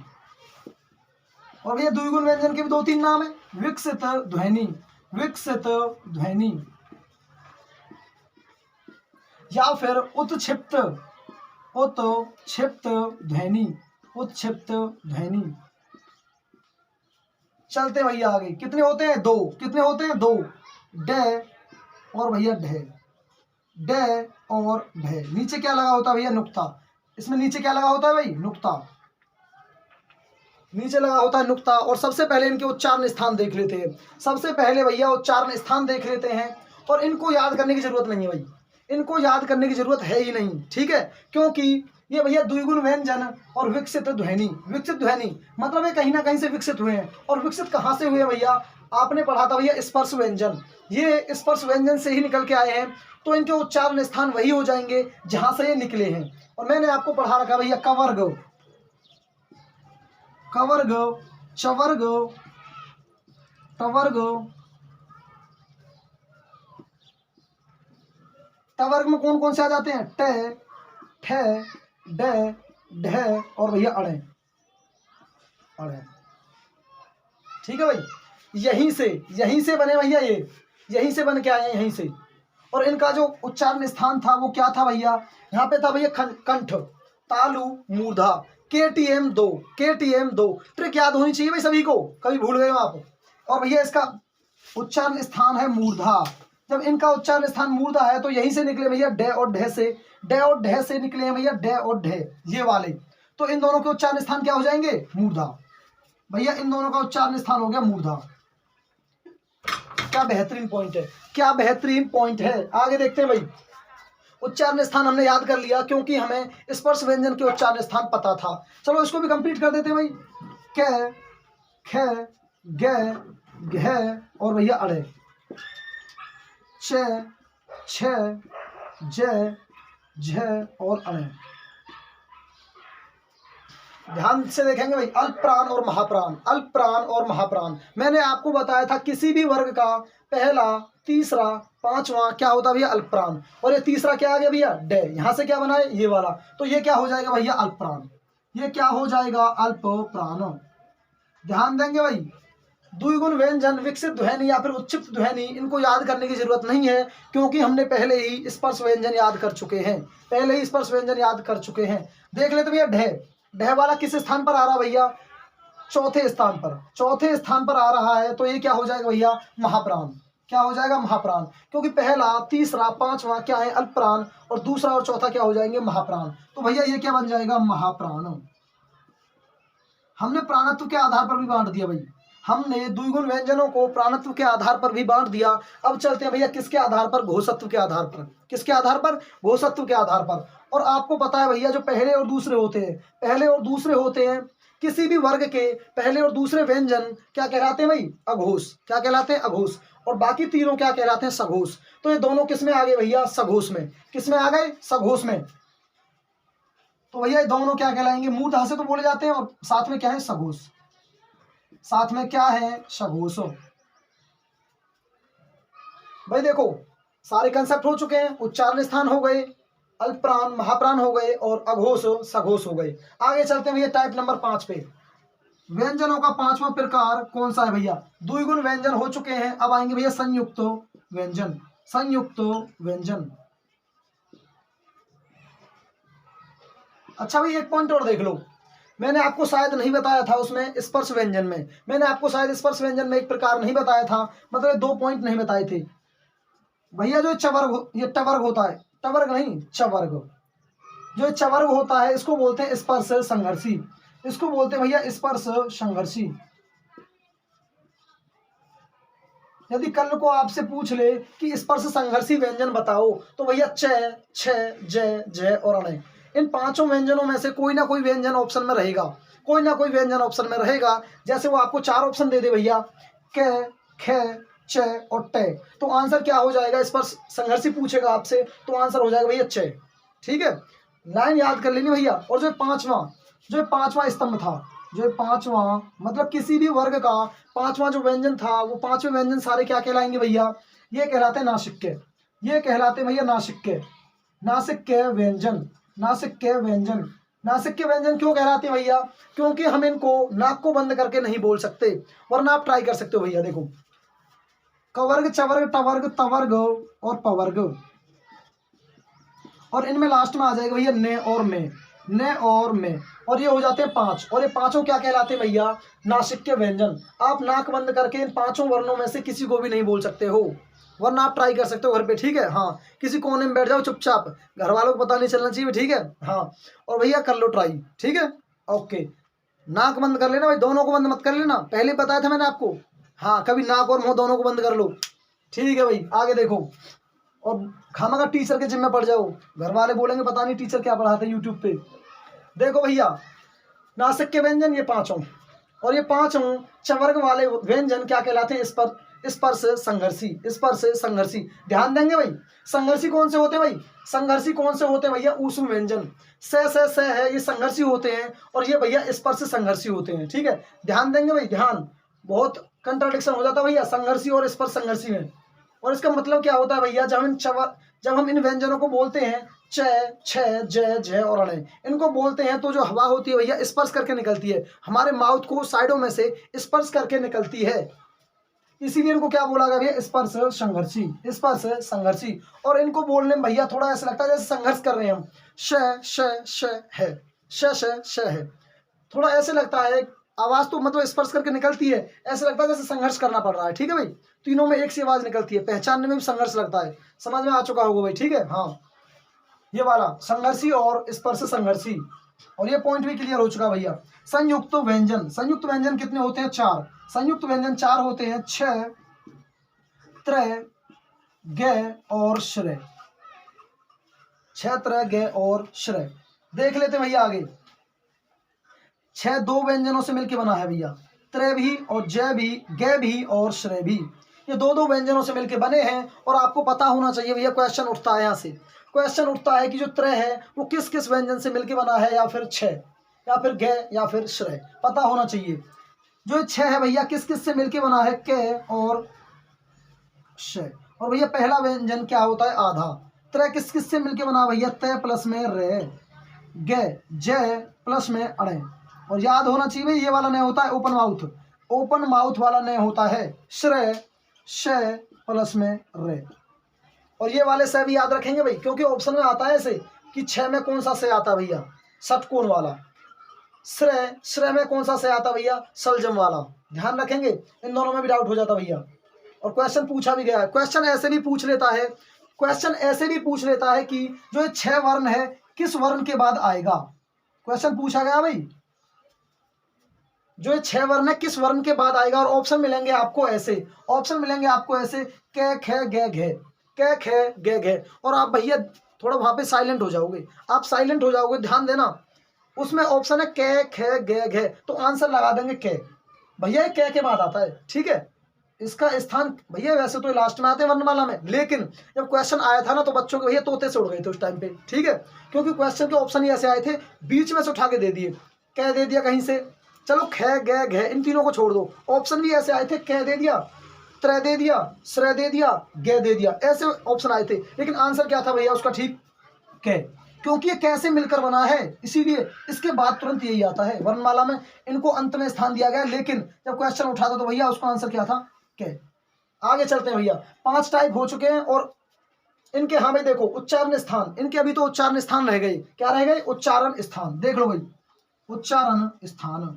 और भैया द्विगुण व्यंजन के भी 2-3 नाम है, विकसित ध्वनि, विकसित ध्वनि, या फिर उत्क्षिप्त, उत्क्षिप्त ध्वनि, उत्क्षिप्त ध्वनि। चलते हैं भैया आगे। कितने होते हैं? 2। कितने होते हैं? 2। डे और भैया ढे, डे और ढे। नीचे क्या लगा होता है भैया? नुक्ता। इसमें नीचे क्या लगा होता है भाई? नुक्ता। नीचे लगा होता है नुक्ता। और सबसे पहले इनके उच्चारण स्थान देख लेते हैं। सबसे पहले भैया उच्चारण स्थान देख लेते हैं। और इनको याद करने की जरूरत नहीं है भाई, इनको याद करने की जरूरत है ही नहीं, ठीक है। क्योंकि ये भैया द्विगुण व्यंजन और विकसित ध्वनि, विकसित ध्वनि मतलब ये कहीं ना कहीं से विकसित हुए हैं। और विकसित कहाँ से हुए भैया? आपने पढ़ा था भैया स्पर्श व्यंजन, ये स्पर्श व्यंजन से ही निकल के आए हैं। तो इनके उच्चारण स्थान वही हो जाएंगे जहां से ये निकले हैं। और मैंने आपको पढ़ा रखा भैया कवर्ग, कवर्ग, चवर्ग, टवर्ग। टवर्ग में कौन कौन से आ जाते हैं? टे, ठे, डे, ढे और भैया अड़े, अड़े। ठीक है भाई, यहीं से बने भैया, ये यहीं से बन के आए हैं, यहीं से। और इनका जो उच्चारण स्थान था वो क्या था भैया? यहाँ पे था भैया कंठ, तालु, मूर्धा, KTM 2, KTM 2। ट्रिक याद होनी चाहिए भाई सभी को, कभी भूल गए हो आप। और भैया इसका उच्चारण स्थान है मूर्धा। जब इनका उच्चारण स्थान मूर्धा है तो यहीं से निकले भैया डे और ढे से, डे और ढे से निकले हैं भैया डे और ढे, ये वाले। तो इन दोनों के उच्चारण स्थान क्या हो जाएंगे? मूर्धा। भैया इन दोनों का उच्चारण स्थान हो गया मूर्धा। क्या बेहतरीन पॉइंट है, क्या बेहतरीन पॉइंट है। आगे देखते हैं भाई। उच्चारण स्थान हमने याद कर लिया क्योंकि हमें स्पर्श व्यंजन के उच्चारण स्थान पता था। चलो इसको भी कंप्लीट कर देते हैं भाई। कै, खे, गे, घे और भैया अड़े, चे, छे, जे, झे और अणे। ध्यान से देखेंगे भाई, अल्प प्राण और महाप्राण, अल्प प्राण और महाप्राण। मैंने आपको बताया था किसी भी वर्ग का पहला, तीसरा, पांचवा क्या होता है भैया? अल्प प्राण। और ये तीसरा क्या आ गया भैया? डे। यहां से क्या बना है? ये वाला। तो ये क्या हो जाएगा भैया? अल्प प्राण। ये क्या हो जाएगा? अल्प प्राण। ध्यान देंगे भाई, द्विगुण व्यंजन, विकसित ध्वनि या फिर उत्क्षिप्त ध्वनि, इनको याद करने की जरूरत नहीं है क्योंकि हमने पहले ही स्पर्श व्यंजन याद कर चुके हैं, पहले ही स्पर्श व्यंजन याद कर चुके हैं। देख लेते भैया ढे, ढे वाला किस स्थान पर आ रहा भैया? चौथे स्थान पर, चौथे स्थान पर आ रहा है। तो ये क्या हो जाएगा भैया? महाप्राण। क्या हो जाएगा? महाप्राण। क्योंकि पहला, तीसरा, पांचवा क्या है? अल्प प्राण। और दूसरा और चौथा क्या हो जाएंगे? महाप्राण। तो भैया ये क्या बन जाएगा? महाप्राण। हमने प्राणत्व के आधार पर भी बांट दिया भाई, हमने द्विगुण व्यंजनों को प्राणत्व के आधार पर भी बांट दिया। अब चलते हैं भैया किसके आधार पर? घोषत्व के आधार पर। किसके आधार पर? घोषत्व के आधार पर। और आपको पता है भैया जो पहले और दूसरे होते हैं, पहले और दूसरे होते हैं, किसी भी वर्ग के पहले और दूसरे व्यंजन क्या कहलाते हैं भाई? अघोष। क्या कहलाते हैं? अघोष। और बाकी तीनों क्या कहलाते हैं? सघोष। तो ये दोनों किस में आ गए भैया? सघोष में। किस में आ गए? सघोष में। तो भैया ये दोनों क्या कहलाएंगे? मूर्धा से तो बोले जाते हैं और साथ में क्या है? सघोष। साथ में क्या है? सघोष। भाई देखो सारे कंसेप्ट हो चुके हैं, उच्चारण स्थान हो गए, अल्प प्राण, महाप्राण हो गए और अघोष, सघोष हो गए। आगे चलते हैं भैया टाइप नंबर 5 पे। व्यंजनों का 5वां प्रकार कौन सा है भैया? द्विगुण व्यंजन हो चुके हैं। अब आएंगे भैया संयुक्त व्यंजन, संयुक्त व्यंजन। अच्छा भाई एक पॉइंट और देख लो, मैंने आपको शायद नहीं बताया था उसमें स्पर्श व्यंजन में, मैंने आपको शायद स्पर्श व्यंजन में एक प्रकार नहीं बताया था, मतलब 2 पॉइंट नहीं बताए थे भैया। जो चवर्ग, ये टवर्ग होता है, टवर्ग नहीं चवर्ग, जो चवर्ग होता है इसको बोलते हैं स्पर्श संघर्षी, इसको बोलते हैं भैया स्पर्श संघर्षी। यदि कल को आपसे पूछ ले कि स्पर्श संघर्षी व्यंजन बताओ तो भैया च, छ, ज, झ और अण, इन 5 व्यंजनों में से कोई ना कोई व्यंजन ऑप्शन में रहेगा, कोई ना कोई व्यंजन ऑप्शन में रहेगा। जैसे वो आपको 4 ऑप्शन दे दे भैया, क, ख, च और ट, तो आंसर क्या हो जाएगा? स्पर्श संघर्षी पूछेगा आपसे तो आंसर हो जाएगा भैया च। ठीक है, लाइन याद कर लेनी भैया। और जो पांचवा स्तंभ था, जो 5वां मतलब किसी भी वर्ग का 5वां जो व्यंजन था, वो 5वें व्यंजन सारे क्या कहलाएंगे भैया? ये कहलाते हैं नासिक्य। ये कहलाते हैं भैया नासिक के, नासिक के व्यंजन, नासिक के व्यंजन। नासिक के व्यंजन क्यों कहलाते हैं भैया? क्योंकि हम इनको नाक को बंद करके नहीं बोल सकते, वरना आप ट्राई कर सकते हो भैया। देखो कवर्ग, चवर्ग, टवर्ग, तवर्ग और पवर्ग, और इनमें लास्ट में आ जाएगा भैया ने और में, ने और में, और ये हो जाते हैं 5। और ये पांचों क्या कहलाते हैं भैया? नासिक के व्यंजन। आप नाक बंद करके इन 5 वर्णों में से किसी को भी नहीं बोल सकते हो, वरना आप ट्राई कर सकते हो घर पे, ठीक है। हाँ, किसी कोने में बैठ जाओ चुपचाप, घर वालों को पता नहीं चलना चाहिए, ठीक है। हाँ, और भैया कर लो ट्राई, ठीक है। ओके, नाक बंद कर लेना भाई, दोनों को बंद मत कर लेना, पहले बताया था मैंने आपको। हाँ, कभी नाक और मुंह दोनों को बंद कर लो, ठीक है भाई। आगे देखो, और खामखा टीचर के जिम्मे पड़ जाओ, घर वाले बोलेंगे पता नहीं टीचर क्या पढ़ाते हैं यूट्यूब पे। देखो भैया, नासिक के व्यंजन ये 5 और ये 5 चवर्ग वाले व्यंजन क्या कहलाते हैं? स्पर्श संघर्षी, स्पर्श संघर्षी। ध्यान देंगे भाई, संघर्षी कौन से होते हैं भाई? संघर्षी कौन से होते हैं भैया? ऊष्म व्यंजन, स है, ये संघर्षी होते हैं, और ये भैया स्पर्श संघर्षी होते हैं, ठीक है। ध्यान देंगे भाई, ध्यान, बहुत कंट्राडिक्शन हो जाता है भैया संघर्षी और स्पर्श संघर्षी में। और इसका मतलब क्या होता है भैया? जब हम इन व्यंजनों को बोलते हैं, च, छ, ज, झ और अण, इनको बोलते हैं, तो जो हवा होती है भैया स्पर्श करके निकलती है, हमारे माउथ को साइडों में से स्पर्श करके निकलती है, इसीलिए इनको क्या बोला गया भैया? स्पर्श संघर्षी, स्पर्श संघर्षी। और इनको बोलने में भैया थोड़ा ऐसा लगता है जैसे संघर्ष कर रहे हैं हम, श है, श है, थोड़ा ऐसे लगता है, आवाज तो मतलब स्पर्श करके निकलती है, ऐसा लगता है जैसे संघर्ष करना पड़ रहा है, ठीक है भाई। तीनों में एक सी आवाज निकलती है, पहचानने में भी संघर्ष लगता है, समझ में आ चुका होगा भाई, ठीक है। हाँ, ये वाला संघर्षी और स्पर्श संघर्षी, और ये पॉइंट भी क्लियर हो चुका भैया। संयुक्त व्यंजन, संयुक्त व्यंजन कितने होते हैं? 4। संयुक्त व्यंजन 4 होते हैं, छ, त्र, ग और श्र, छ, त्र, ग और श्र। देख लेते हैं भैया आगे। 6 2 व्यंजनों से मिलकर बना है भैया, त्र भी और ज भी, ग भी और श्र भी, ये 2 व्यंजनों से मिलकर बने हैं। और आपको पता होना चाहिए भैया, क्वेश्चन उठता है यहाँ से, क्वेश्चन उठता है कि जो त्र है वो किस किस व्यंजन से मिलकर बना है, या फिर छ, या फिर ग, या फिर श्र, पता होना चाहिए। जो 6 है भैया किस किस से मिलकर बना है? क और श। और भैया पहला व्यंजन क्या होता है? आधा। त्र किस किस से मिलकर बना भैया? त प्लस में रे, ग, ज प्लस में अणे। और याद होना चाहिए भाई, ये वाला नहीं होता है ओपन माउथ, ओपन माउथ वाला नहीं होता है, श्र, श प्लस में रे। और ये वाले से भी याद रखेंगे भाई, क्योंकि ऑप्शन में आता है ऐसे कि 6 में कौन सा से आता भैया? षटकोण वाला। श्र में कौन सा से आता भैया? सलजम वाला। ध्यान रखेंगे, इन दोनों में भी डाउट हो जाता भैया। और क्वेश्चन पूछा भी गया है, क्वेश्चन ऐसे भी पूछ लेता है, क्वेश्चन ऐसे भी पूछ लेता है कि जो ये 6 वर्ण है किस वर्ण के बाद आएगा? क्वेश्चन पूछा गया भाई, जो ये 6 वर्ण है किस वर्ण के बाद आएगा? और ऑप्शन मिलेंगे आपको ऐसे, ऑप्शन मिलेंगे आपको ऐसे, क, ख, ग, घ, क, ख, ग, घ। और आप भैया थोड़ा वहां पे साइलेंट हो जाओगे, आप साइलेंट हो जाओगे, ध्यान देना। उसमें ऑप्शन है क, ख, ग, घ, तो आंसर लगा देंगे क भैया, क के बाद आता है, ठीक है। इसका स्थान भैया वैसे तो लास्ट में आते हैं वर्णमाला में, लेकिन जब क्वेश्चन आया था ना तो बच्चों के भैया तोते से उड़ गए थे उस टाइम पे, ठीक है। क्योंकि क्वेश्चन के ऑप्शन ही ऐसे आए थे, बीच में से उठा के दे दिए, क दे दिया कहीं से, चलो ख, ग, घ इन तीनों को छोड़ दो, ऑप्शन भी ऐसे आए थे, क दे दिया, त्र दे दिया, श्र दे दिया, ग दे दिया, ऐसे ऑप्शन आए थे। लेकिन आंसर क्या था भैया उसका? ठीक क, क्योंकि ये कैसे मिलकर बना है, इसीलिए इसके बाद तुरंत यही आता है वर्णमाला में, इनको अंत में स्थान दिया गया। लेकिन जब क्वेश्चन उठा था तो भैया उसका आंसर क्या था? क। आगे चलते हैं भैया, 5 टाइप हो चुके हैं। और इनके, हाँ भाई देखो, उच्चारण स्थान, इनके अभी तो उच्चारण स्थान रह गए, क्या रह गए? उच्चारण स्थान। देख लो भाई, उच्चारण स्थान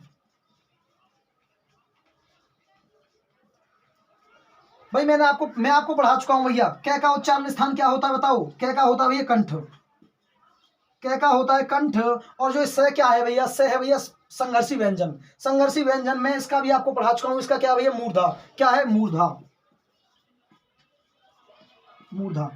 भाई मैं आपको पढ़ा चुका हूं भैया। क का उच्चारण स्थान क्या होता है बताओ? क का होता है भैया कंठ, क का होता है कंठ। और जो स क्या है भैया? स है भैया संघर्षी व्यंजन। संघर्षी व्यंजन में इसका भी आपको पढ़ा चुका हूं, इसका क्या भैया? मूर्धा। क्या है? मूर्धा, मूर्धा।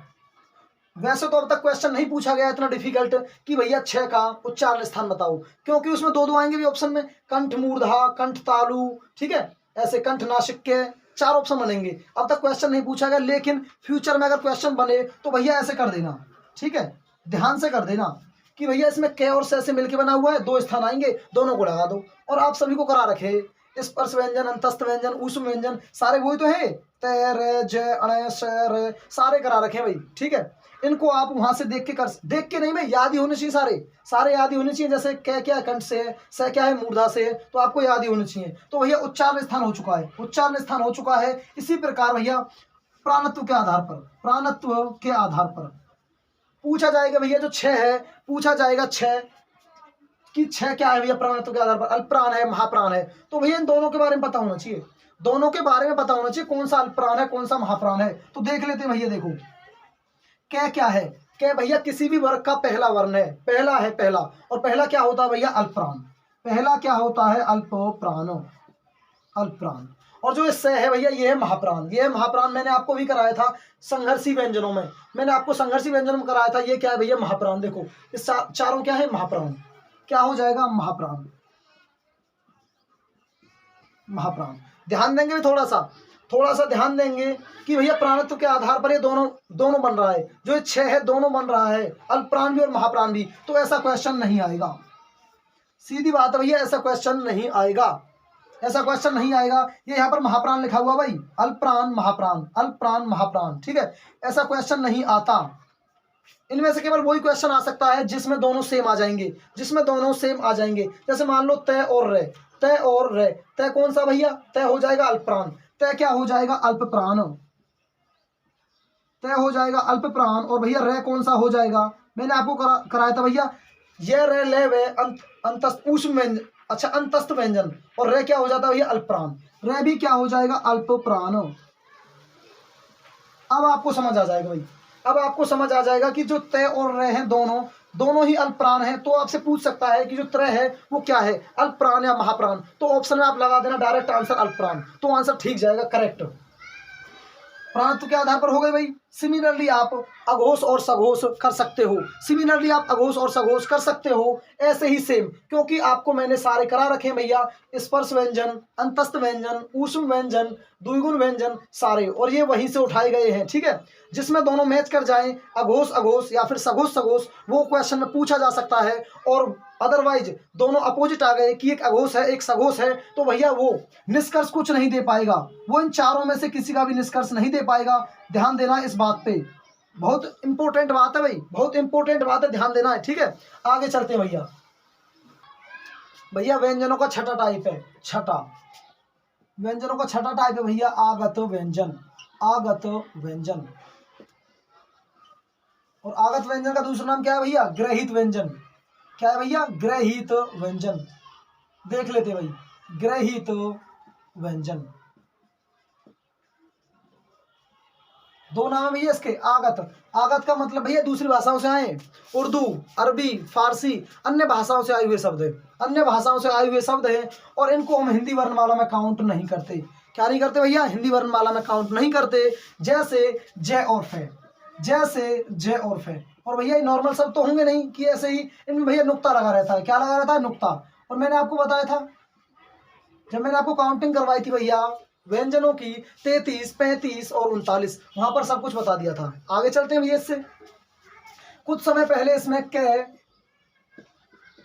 वैसे तो अब तक क्वेश्चन नहीं पूछा गया इतना डिफिकल्ट कि भैया 6 का उच्चारण स्थान बताओ, क्योंकि उसमें 2 आएंगे भी ऑप्शन में, कंठ मूर्धा, कंठ तालु, ठीक है, ऐसे कंठ नासिक के 4 ऑप्शन बनेंगे। अब तक क्वेश्चन नहीं पूछा गया, लेकिन फ्यूचर में अगर क्वेश्चन बने तो भैया ऐसे कर देना, ठीक है, ध्यान से कर देना कि भैया इसमें क और स से मिलकर बना हुआ है, 2 स्थान आएंगे, दोनों को लगा दो। और आप सभी को करा रखे स्पर्श व्यंजन, अंतस्थ व्यंजन, ऊष्म व्यंजन, सारे वही तो है, ते रे जे अणे से रे सारे करा रखे हैं भाई, ठीक है। इनको आप वहां से देख के नहीं भाई, याद ही होने चाहिए, सारे याद ही होने चाहिए। जैसे कै क्या है कंठ से है, स क्या है मूर्धा से है, तो आपको याद ही होने चाहिए। तो भैया उच्चारण स्थान हो चुका है, उच्चारण स्थान हो चुका है। इसी प्रकार भैया प्राणत्व के आधार पर पूछा जाएगा भैया जो 6 है, पूछा जाएगा 6 कि 6 क्या है भैया प्राणत्व के आधार पर, अल्पप्राण है महाप्राण है। तो भैया इन दोनों के बारे में पता होना चाहिए, दोनों के बारे में पता होना चाहिए, कौन सा अल्पप्राण है कौन सा महाप्राण है। तो देख लेते हैं भैया, देखो क्या है, क्या भैया किसी भी वर्ग का पहला वर्ण है, पहला, और पहला क्या होता है भैया अल्पप्राण, पहला क्या होता है अल्पप्राण। और जो इससे है भैया ये है महाप्राण, मैंने आपको भी कराया था संघर्षी व्यंजनों में, मैंने आपको संघर्षी व्यंजनों में कराया था। ये क्या है भैया महाप्राण, देखो इस चारों क्या है महाप्राण, क्या हो जाएगा महाप्राण। ध्यान देंगे भी थोड़ा सा ध्यान देंगे कि भैया प्राणत्व के आधार पर ये दोनों बन रहा है, जो 6 है दोनों बन रहा है, अल्पप्राण भी और महाप्राण भी। तो ऐसा क्वेश्चन नहीं आएगा, सीधी बात है भैया, ऐसा क्वेश्चन नहीं आएगा। ये यहाँ पर महाप्राण लिखा हुआ भाई, अल्पप्राण महाप्राण, ठीक है, ऐसा क्वेश्चन नहीं आता। इनमें से केवल वही क्वेश्चन आ सकता है जिसमें दोनों सेम आ जाएंगे, जैसे मान लो तय और रे, तय कौन सा भैया, तय हो जाएगा अल्पप्राण, तय क्या हो जाएगा अल्पप्राण, और भैया रे कौन सा हो जाएगा, मैंने आपको कराया था भैया, ये रे ले वे अंतस्थ ऊष्म व्यंजन, अच्छा अंतस्थ व्यंजन, और रे क्या हो जाता है भैया अल्पप्राण, रे भी क्या हो जाएगा अल्पप्राण। अब आपको समझ आ जाएगा भाई, कि जो तय और रे हैं दोनों ही अल्पप्राण हैं। तो आपसे पूछ सकता है कि जो त्रय है वो क्या है, अल्पप्राण या महाप्राण। तो ऑप्शन में आप लगा देना डायरेक्ट आंसर अल्पप्राण, तो आंसर ठीक जाएगा, करेक्ट। प्राणत्व के आधार पर हो गए भाई। सिमिलरली आप अघोष और सघोष कर सकते हो, ऐसे ही सेम, क्योंकि आपको मैंने सारे करा रखे हैं भैया, स्पर्श व्यंजन, अंतस्थ व्यंजन, ऊष्म व्यंजन, द्विगुण व्यंजन सारे, और ये वहीं से उठाए गए हैं, ठीक है। जिसमें दोनों मैच कर जाएं, अघोष या फिर सघोष, वो क्वेश्चन में पूछा जा सकता है। और अदरवाइज दोनों अपोजिट आ गए कि एक अघोष है एक सघोष है, तो भैया वो निष्कर्ष कुछ नहीं दे पाएगा, वो इन चारों में से किसी का भी निष्कर्ष नहीं दे पाएगा। ध्यान देना इस बात पे, बहुत इंपॉर्टेंट बात है भाई, ध्यान देना है, ठीक है। आगे चलते हैं भैया व्यंजनों का छठा टाइप है, भैया आगत व्यंजन। और आगत व्यंजन का दूसरा नाम क्या है भैया, ग्रहित व्यंजन। देख लेते भाई, ग्रहित व्यंजन, दो नाम है भैया इसके। आगत का मतलब भैया दूसरी भाषाओं से आए, उर्दू, अरबी, फारसी, अन्य भाषाओं से आए हुए शब्द हैं, और इनको हम हिंदी वर्णमाला में काउंट नहीं करते। क्या नहीं करते भैया, हिंदी वर्णमाला में काउंट नहीं करते। जैसे जय और फे, और भैया ये नॉर्मल शब्द तो होंगे नहीं कि ऐसे ही इनमें भैया नुक्ता लगा रहता है। क्या लगा रहता है, नुक्ता। और मैंने आपको बताया था, जब मैंने आपको काउंटिंग करवाई थी भैया व्यंजनों की 33, 35 और 39, वहां पर सब कुछ बता दिया था। आगे चलते हैं भैया इससे। कुछ समय पहले इसमें कै,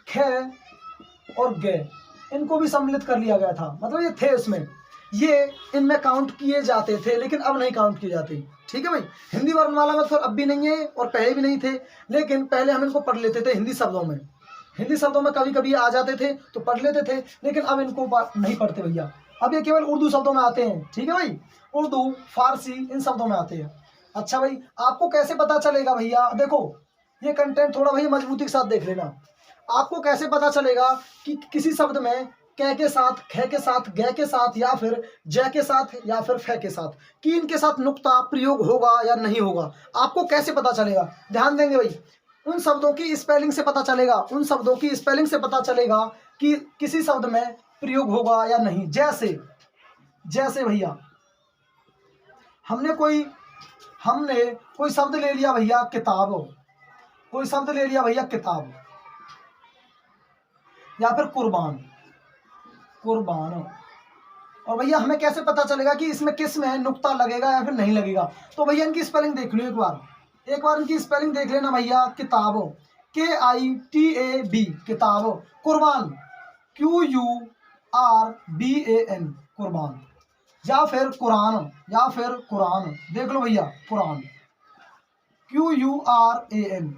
खे और गे, इनको भी सम्मिलित कर लिया गया था, मतलब ये थे इसमें, ये इनमें काउंट किए जाते थे, लेकिन अब नहीं काउंट किए जाते, ठीक है भाई। हिंदी वर्णमाला में तो अब भी नहीं है और पहले भी नहीं थे, लेकिन पहले हम इनको पढ़ लेते थे हिंदी शब्दों में कभी कभी आ जाते थे तो पढ़ लेते थे, लेकिन अब इनको नहीं पढ़ते भैया। अब ये केवल उर्दू शब्दों में आते हैं, ठीक है भाई, उर्दू, फारसी, इन शब्दों में आते हैं। अच्छा भाई, आपको कैसे पता चलेगा भैया, देखो ये कंटेंट थोड़ा भैया मजबूती के साथ देख लेना। आपको कैसे पता चलेगा कि किसी शब्द में कै के साथ, खे के साथ, गे के साथ, या फिर जय के साथ, या फिर फे के साथ, कि इनके साथ नुक्ता प्रयोग होगा या नहीं होगा, आपको कैसे पता चलेगा। ध्यान देंगे भाई, उन शब्दों की स्पेलिंग से पता चलेगा, कि किसी शब्द में प्रयोग होगा या नहीं। जैसे भैया हमने कोई शब्द ले लिया भैया किताब, या फिर कुर्बान, और भैया हमें कैसे पता चलेगा कि इसमें किस में नुक्ता लगेगा या फिर नहीं लगेगा। तो भैया इनकी स्पेलिंग देख लो एक बार इनकी स्पेलिंग देख लेना भैया। किताब, KITAB, किताब। कुर्बान, QURBAN, कुर्बान। या फिर कुरान, या फिर कुरान, देख लो भैया कुरान, QURAN।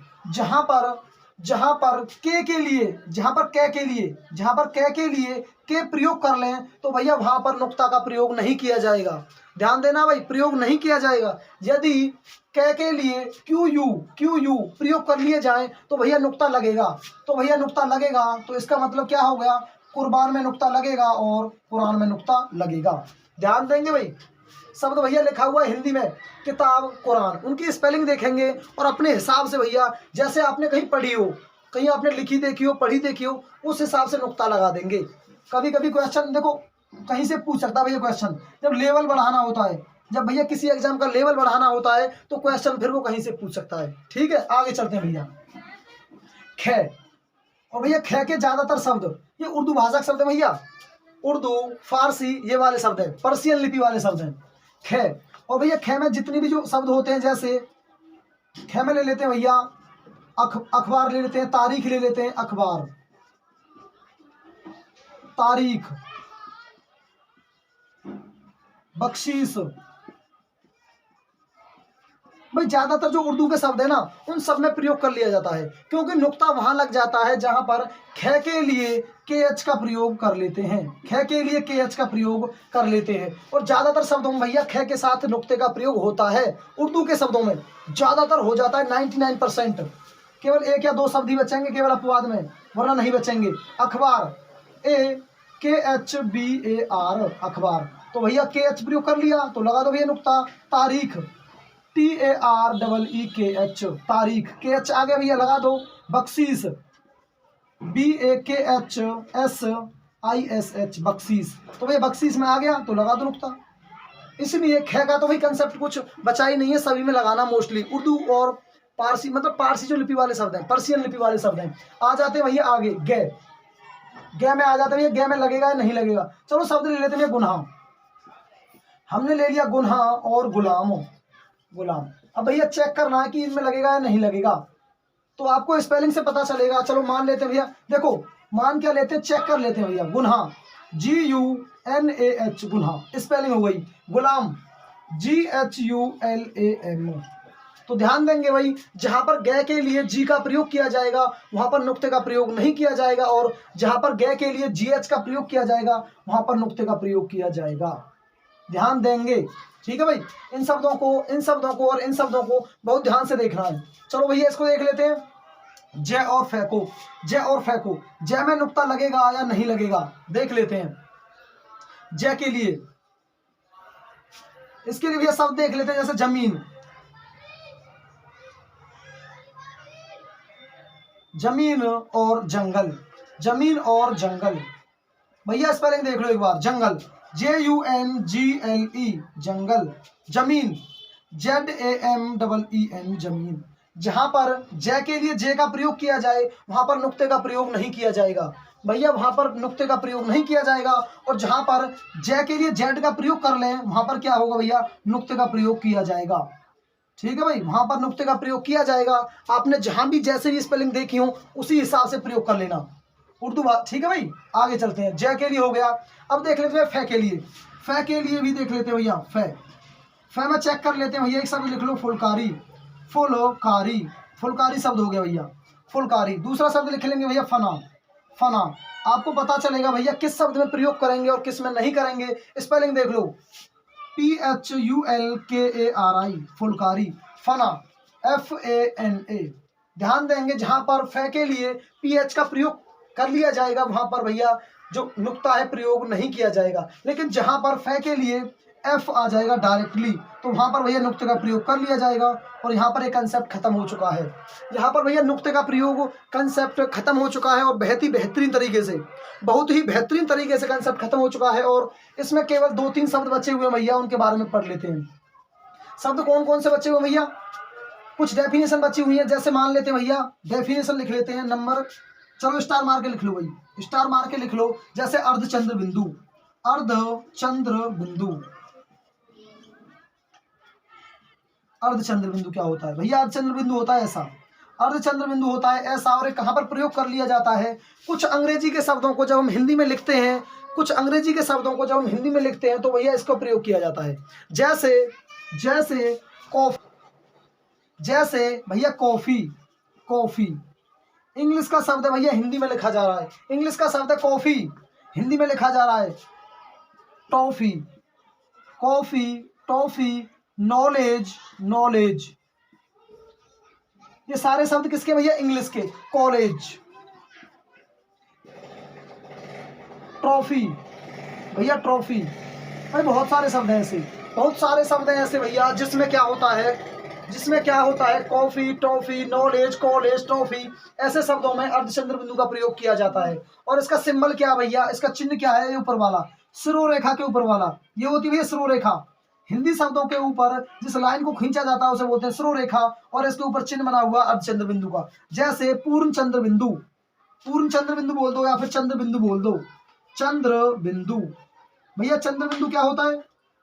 जहां पर के लिए, जहां पर कै के लिए, जहां पर कै के लिए के प्रयोग कर लें तो भैया वहां पर नुक्ता का प्रयोग नहीं किया जाएगा। ध्यान देना भाई, प्रयोग नहीं किया जाएगा। यदि कै के लिए क्यू प्रयोग कर लिए जाए तो भैया नुक्ता लगेगा, तो भैया नुक्ता लगेगा, तो इसका मतलब क्या हो गया, कुर्बान में नुक्ता लगेगा और कुरान में नुक्ता लगेगा। ध्यान देंगे भाई, शब्द भैया लिखा हुआ है हिंदी में, किताब कुरान, उनकी स्पेलिंग देखेंगे और अपने हिसाब से भैया, जैसे आपने कहीं पढ़ी हो, कहीं आपने लिखी देखी हो, पढ़ी देखी हो, उस हिसाब से नुक्ता लगा देंगे। कभी कभी क्वेश्चन देखो कहीं से पूछ सकता है भैया क्वेश्चन, जब लेवल बढ़ाना होता है, जब भैया किसी एग्जाम का लेवल बढ़ाना होता है तो क्वेश्चन फिर वो कहीं से पूछ सकता है। ठीक है, आगे चलते हैं भैया। खे, और भैया खे के ज्यादातर शब्द ये उर्दू भाषा के शब्द है भैया, उर्दू, फारसी ये वाले शब्द हैं, पर्शियन लिपि वाले शब्द हैं खे। और भैया खे में जितने भी जो शब्द होते हैं, जैसे खे में ले लेते हैं भैया अखबार ले लेते हैं, तारीख ले लेते हैं, अखबार, तारीख, बख्शीश। भाई ज्यादातर जो उर्दू के शब्द है ना, उन सब में प्रयोग कर लिया जाता है, क्योंकि नुक्ता वहां लग जाता है जहां पर खे के लिए के एच का प्रयोग कर लेते हैं, खे के लिए के एच का प्रयोग कर लेते हैं। और ज्यादातर शब्दों में भैया खे के साथ नुक्ते का प्रयोग होता है, उर्दू के शब्दों में ज्यादातर हो जाता है 99%। केवल एक या दो शब्द ही बचेंगे केवल अपवाद में, वरना नहीं बचेंगे। अखबार, AKHBAR, अखबार, तो भैया के एच प्रयोग कर लिया तो लगा दो भैया नुक्ता। तारीख, TAREEKH, तारीख, के एच आ गया भैया लगा दो। बख्शीश, BAKHSISH, बख्शीश, तो भैया बख्शीश में आ गया तो लगा दो नुक्ता। इसलिए खे का तो भाई कंसेप्ट कुछ बचा ही नहीं है, सभी में लगाना मोस्टली। उर्दू और पारसी, मतलब पारसी जो लिपि वाले शब्द हैं, पर्शियन लिपि वाले शब्द हैं। आ जाते हैं भैया आगे, गे, गे में आ जाते हैं भैया, गे में लगेगा या नहीं लगेगा। चलो शब्द ले लेते हैं गुनाह, हमने ले लिया गुनाह और गुलाम, गुलाम। अब भैया चेक करना है कि इनमें लगेगा या नहीं लगेगा, तो आपको स्पेलिंग से पता चलेगा। चलो मान लेते हैं भैया, देखो मान क्या लेते हैं, चेक कर लेते हैं भैया। गुनाह, GUNAH, गुनाह, स्पेलिंग हो गई। गुलाम, GHULAM। तो ध्यान देंगे भाई, जहां पर गे के लिए जी का प्रयोग किया जाएगा वहां पर नुक्ते का प्रयोग नहीं किया जाएगा, और जहां पर गे के लिए GH का प्रयोग किया जाएगा वहां पर नुक्ते का प्रयोग किया जाएगा। ध्यान देंगे, ठीक है भाई। इन शब्दों को और इन शब्दों को बहुत ध्यान से देखना है। चलो भैया इसको देख लेते हैं, जय और फैको, जय और फैको, जय में नुक्ता लगेगा या नहीं लगेगा देख लेते हैं। जय के लिए, इसके लिए भैया शब्द देख लेते हैं, जैसे जमीन, जमीन और जंगल, जमीन और जंगल। भैया स्पेलिंग देख लो एक बार, जंगल, JUNGLE, जंगल। जमीन, ZAMEEN, जमीन। जहां पर जय के लिए जे का प्रयोग किया जाए वहां पर नुक्ते का प्रयोग नहीं किया जाएगा भैया, वहां पर नुक्ते का प्रयोग नहीं किया जाएगा। और जहां पर जय के लिए जेड का प्रयोग कर लें वहां पर क्या होगा भैया, नुक्ते का प्रयोग किया जाएगा। ठीक है भाई, वहां पर नुक्ते का प्रयोग किया जाएगा। आपने जहां भी जैसे भी स्पेलिंग देखी हो उसी हिसाब से प्रयोग कर लेना उर्दू बात। ठीक है भाई, आगे चलते हैं। जय के लिए हो गया, अब देख लेते हैं फै के लिए, फै के लिए भी देख लेते हैं भैया। फै, फै में चेक कर लेते हैं भैया, एक शब्द लिख लो, फुलकारी, फुलकारी, फुलकारी शब्द हो गया भैया, फुलकारी। दूसरा शब्द लिख लेंगे भैया, फना, फना। आपको पता चलेगा भैया किस शब्द में प्रयोग करेंगे और किस में नहीं करेंगे। स्पेलिंग देख लो, PHULKARI, फुलकारी, फना, FANA। ध्यान देंगे, जहां पर फै के लिए PH का प्रयोग कर लिया जाएगा वहां पर भैया जो नुक्ता है प्रयोग नहीं किया जाएगा, लेकिन जहां पर फै के लिए F आ जाएगा डायरेक्टली तो वहां पर भैया नुक्ते का प्रयोग कर लिया जाएगा। और यहाँ पर एक कंसेप्ट खत्म हो चुका है, यहाँ पर भैया नुक्ते का प्रयोग कंसेप्ट खत्म हो चुका है, और बेहतरीन तरीके से, बहुत ही बेहतरीन तरीके से कंसेप्ट खत्म हो चुका है। और इसमें केवल 2-3 शब्द बचे हुए भैया, उनके बारे में पढ़ लेते हैं। शब्द कौन कौन से बचे हुए भैया, कुछ डेफिनेशन बची हुई है, जैसे मान लेते हैं भैया, डेफिनेशन लिख लेते हैं। नंबर, चलो स्टार मार के लिख लो भाई, स्टार मार के लिख लो। जैसे अर्धचंद्र बिंदु, अर्धचंद्र बिंदु, अर्धचंद्र बिंदु क्या होता है भैया, अर्धचंद्र बिंदु होता है ऐसा, अर्धचंद्र बिंदु होता है ऐसा। और कहाँ पर प्रयोग कर लिया जाता है, कुछ अंग्रेजी के शब्दों को जब हम हिंदी में लिखते हैं, कुछ अंग्रेजी के शब्दों को जब हम हिंदी में लिखते हैं तो भैया इसका प्रयोग किया जाता है। जैसे जैसे कॉफी, जैसे भैया कॉफी, कॉफी इंग्लिश का शब्द है भैया, हिंदी में लिखा जा रहा है। इंग्लिश का शब्द है कॉफी, हिंदी में लिखा जा रहा है toffee, coffee, toffee, knowledge, knowledge, ये सारे शब्द किसके भैया, इंग्लिश के। कॉलेज, ट्रॉफी भैया, ट्रॉफी भाई, बहुत सारे शब्द हैं ऐसे, बहुत सारे शब्द हैं ऐसे भैया जिसमें क्या होता है, जिसमें क्या होता है coffee, toffee, knowledge, college, trophy, ऐसे शब्दों में अर्धचंद्र बिंदु का प्रयोग किया जाता है। और इसका सिंबल क्या भैया, इसका चिन्ह क्या है, ये ऊपर वाला सिरोरेखा के ऊपर वाला, ये होती है भैया सिरोरेखा। हिंदी शब्दों के ऊपर जिस लाइन को खींचा जाता है उसे बोलते हैं सिरोरेखा, और इसके ऊपर चिन्ह बना हुआ अर्धचंद्र बिंदु का। जैसे पूर्ण चंद्र बिंदु, पूर्ण चंद्र बिंदु बोल दो या फिर चंद्र बिंदु बोल दो। चंद्र बिंदु भैया, चंद्र बिंदु क्या होता है,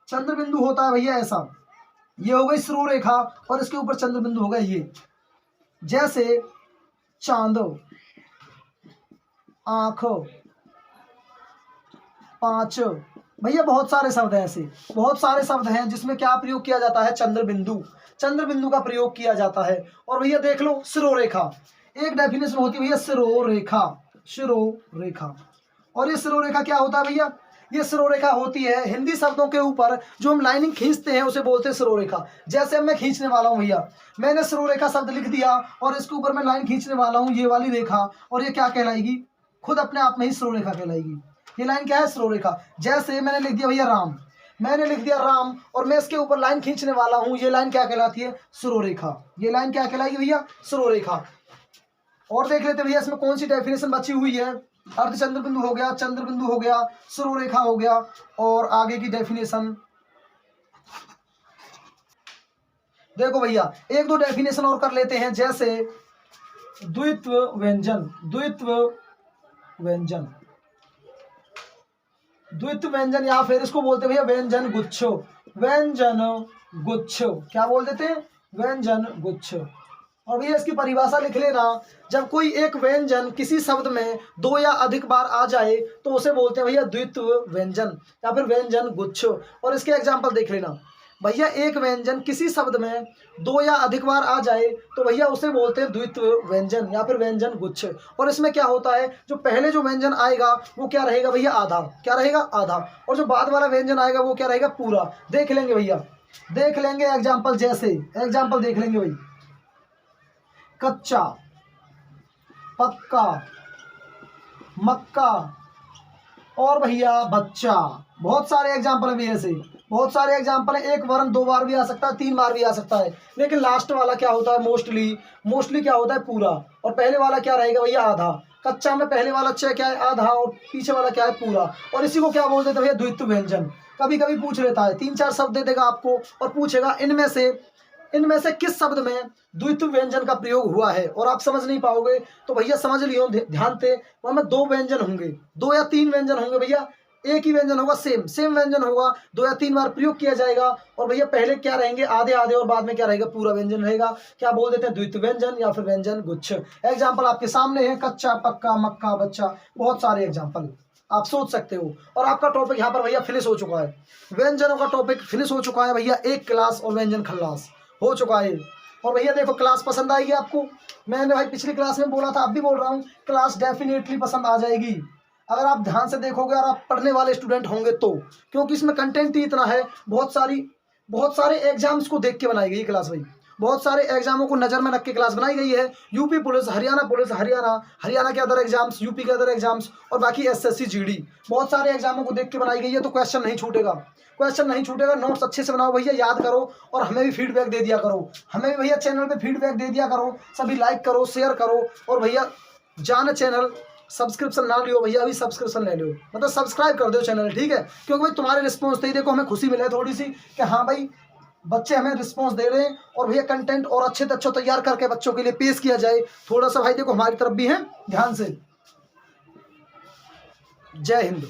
चंद्र बिंदु होता है भैया ऐसा, ये हो गई सिरोरेखा और इसके ऊपर चंद्र बिंदु होगा ये। जैसे चांद, आंख, पांच, भैया बहुत सारे शब्द हैं ऐसे, बहुत सारे शब्द हैं जिसमें क्या प्रयोग किया जाता है, चंद्र बिंदु, चंद्र बिंदु का प्रयोग किया जाता है। और भैया देख लो सिरोरेखा, एक डेफिनेशन होती है भैया सिरोरेखा, सिरोरेखा। और ये सिरोरेखा क्या होता है भैया, ये सिरोरेखा होती है हिंदी शब्दों के ऊपर जो हम लाइनिंग खींचते हैं उसे बोलते हैं सिरोरेखा। जैसे मैं खींचने वाला हूँ भैया, मैंने सिरोरेखा शब्द लिख दिया और इसके ऊपर मैं लाइन खींचने वाला हूँ, ये वाली रेखा, और ये क्या कहलाएगी, खुद अपने आप में ही सिरोरेखा कहलाएगी। ये लाइन क्या है, सिरोरेखा। जैसे मैंने लिख दिया भैया राम, मैंने लिख दिया राम और मैं इसके ऊपर लाइन खींचने वाला हूँ, ये लाइन क्या कहलाती है, सिरोरेखा। ये लाइन क्या कहलाएगी भैया, सिरोरेखा। और देख लेते भैया इसमें कौन सी डेफिनेशन बची हुई है। अर्धचंद्र बिंदु हो गया, चंद्र बिंदु हो गया, सिरोरेखा हो गया, और आगे की डेफिनेशन देखो भैया, एक दो डेफिनेशन और कर लेते हैं। जैसे द्वित्व व्यंजन, द्वित्व व्यंजन, द्वित्व व्यंजन, या फिर इसको बोलते हैं भैया व्यंजन गुच्छ, व्यंजन गुच्छ, क्या बोल देते हैं, व्यंजन गुच्छ। और भैया इसकी परिभाषा लिख लेना, जब कोई एक व्यंजन किसी शब्द में दो या अधिक बार आ जाए तो उसे बोलते हैं भैया द्वित्व व्यंजन या फिर व्यंजन गुच्छ। और इसके एग्जांपल देख लेना भैया, एक व्यंजन किसी शब्द में दो या अधिक बार आ जाए तो भैया उसे बोलते हैं द्वित्व व्यंजन या फिर व्यंजन गुच्छ। और इसमें क्या होता है, जो पहले जो व्यंजन आएगा वो क्या रहेगा भैया, आधा, क्या रहेगा, आधा, और जो बाद वाला व्यंजन आएगा वो क्या रहेगा, पूरा। देख लेंगे भैया, देख लेंगे एग्जाम्पल। जैसे एग्जाम्पल देख लेंगे भाई, कच्चा, पक्का, मक्का, और भैया बच्चा। बहुत सारे एग्जाम्पल है भैया ऐसे, बहुत सारे एग्जाम्पल है। एक वर्ण दो बार भी आ सकता है, तीन बार भी आ सकता है, लेकिन लास्ट वाला क्या होता है, मोस्टली, मोस्टली क्या होता है, पूरा। और पहले वाला क्या रहेगा भैया, आधा। कच्चा में पहले वाला क्या है, आधा, और पीछे वाला क्या है, पूरा। और इसी को क्या बोलते थे भैया, द्वित्व व्यंजन। कभी कभी पूछ लेता है, तीन चार शब्द दे देगा आपको और पूछेगा इनमें से किस शब्द में द्वित्व व्यंजन का प्रयोग हुआ है, और आप समझ नहीं पाओगे तो भैया समझ लियो ध्यान से, वहां में दो व्यंजन होंगे, दो या तीन व्यंजन होंगे भैया, एक ही व्यंजन होगा, सेम व्यंजन होगा, दो या तीन बार प्रयोग किया जाएगा। और भैया पहले क्या रहेंगे, आधे आधे, और बाद में क्या रहेगा, पूरा व्यंजन रहेगा। क्या बोल देते हैं, द्वित्व व्यंजन या फिर व्यंजन गुच्छ। एग्जाम्पल आपके सामने है, कच्चा, पक्का, मक्का, बच्चा, बहुत सारे एग्जाम्पल आप सोच सकते हो। और आपका टॉपिक यहाँ पर भैया फिनिश हो चुका है, व्यंजनों का टॉपिक फिनिश हो चुका है भैया, एक क्लास और व्यंजन खल्लास हो चुका है। और भैया देखो, क्लास पसंद आएगी आपको, मैंने भाई पिछली क्लास में बोला था, अब भी बोल रहा हूँ, क्लास डेफिनेटली पसंद आ जाएगी अगर आप ध्यान से देखोगे और आप पढ़ने वाले स्टूडेंट होंगे तो, क्योंकि इसमें कंटेंट ही इतना है। बहुत सारे एग्जाम्स को देख के बनाई गई क्लास भाई, बहुत सारे एग्जामों को नज़र में रख के क्लास बनाई गई है। यूपी पुलिस, हरियाणा के अदर एग्जाम्स, यूपी के अदर एग्जाम्स, और बाकी एसएससी जीडी, बहुत सारे एग्जामों को देख के बनाई गई है। तो क्वेश्चन नहीं छूटेगा, क्वेश्चन नहीं छूटेगा। नोट्स अच्छे से बनाओ भैया, याद करो, और हमें भी फीडबैक दे दिया करो, हमें भी भैया चैनल पे फीडबैक दे दिया करो। सभी लाइक करो, शेयर करो, और भैया जान चैनल सब्सक्रिप्शन ना लियो भैया, अभी सब्सक्रिप्शन ले लो, मतलब सब्सक्राइब कर दो चैनल, ठीक है। क्योंकि भाई तुम्हारे रिस्पॉन्स से ही देखो हमें खुशी मिले थोड़ी सी कि हाँ भाई बच्चे हमें रिस्पॉन्स दे रहे हैं, और भैया कंटेंट और अच्छे से अच्छा तैयार करके बच्चों के लिए पेश किया जाए। थोड़ा सा भाई देखो हमारी तरफ भी है ध्यान से। जय हिंद।